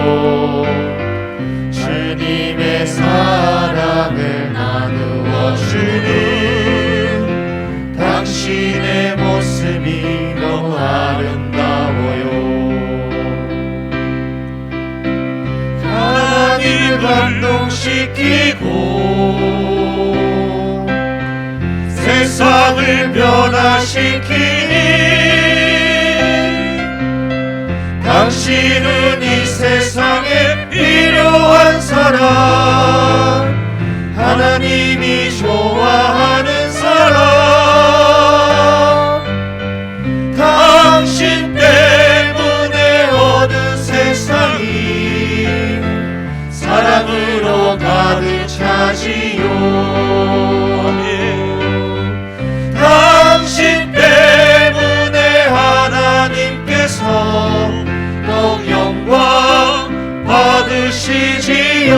주님의 사랑을 나누어 주는 당신의 모습이 너무 아름다워요. 하나님을 감동시키고 세상을 변화시키니 당신은 이 세상에 필요한 사람, 하나님이 좋아하는 사람, 당신 때문에 얻은 세상이 사랑으로 가득 차지요. 당신 때문에 하나님께서 더욱 영광 받으시지요.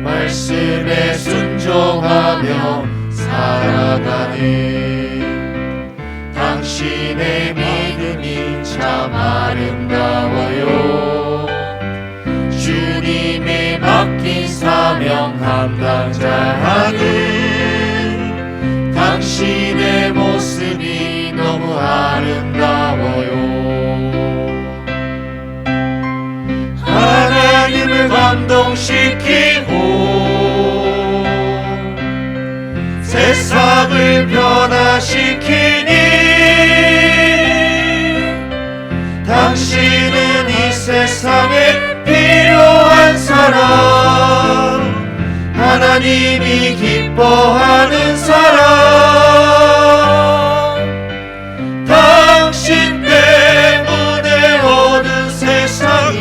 말씀에 순종하며 살아가는 당신의 믿음이 참 아름다워요. 주님이 맡긴 사명 감당자하는 당신의 모습이 너무 아름다워요. 하나님을 감동시키고 세상을 변화시키니 당신은 이 세상에 필요한 사람, 하나님이 기뻐하는 사람, 당신 때문에 얻은 세상이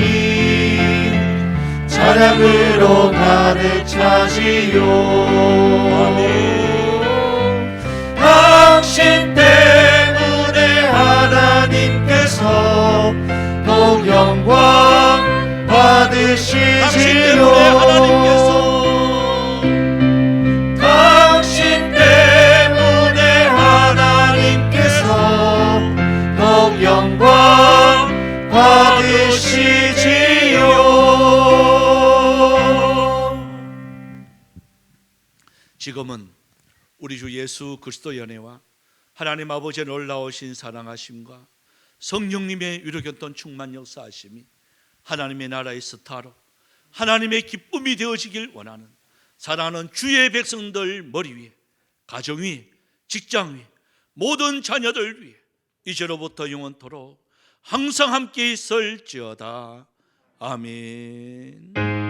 자랑으로 가득 차지요. 당신 때문에 하나님께서 더욱 영광 받으시지요. 당신 때문에 하나님께서 더욱 영광 받으시지요. 지금은 우리 주 예수 그리스도의 은혜와 하나님 아버지의 놀라우신 사랑하심과 성령님의 위로겼던 충만 역사하심이 하나님의 나라의 스타로 하나님의 기쁨이 되어지길 원하는 사랑하는 주의 백성들 머리 위에, 가정 위에, 직장 위에, 모든 자녀들 위에 이제로부터 영원토록 항상 함께 있을지어다. 아멘.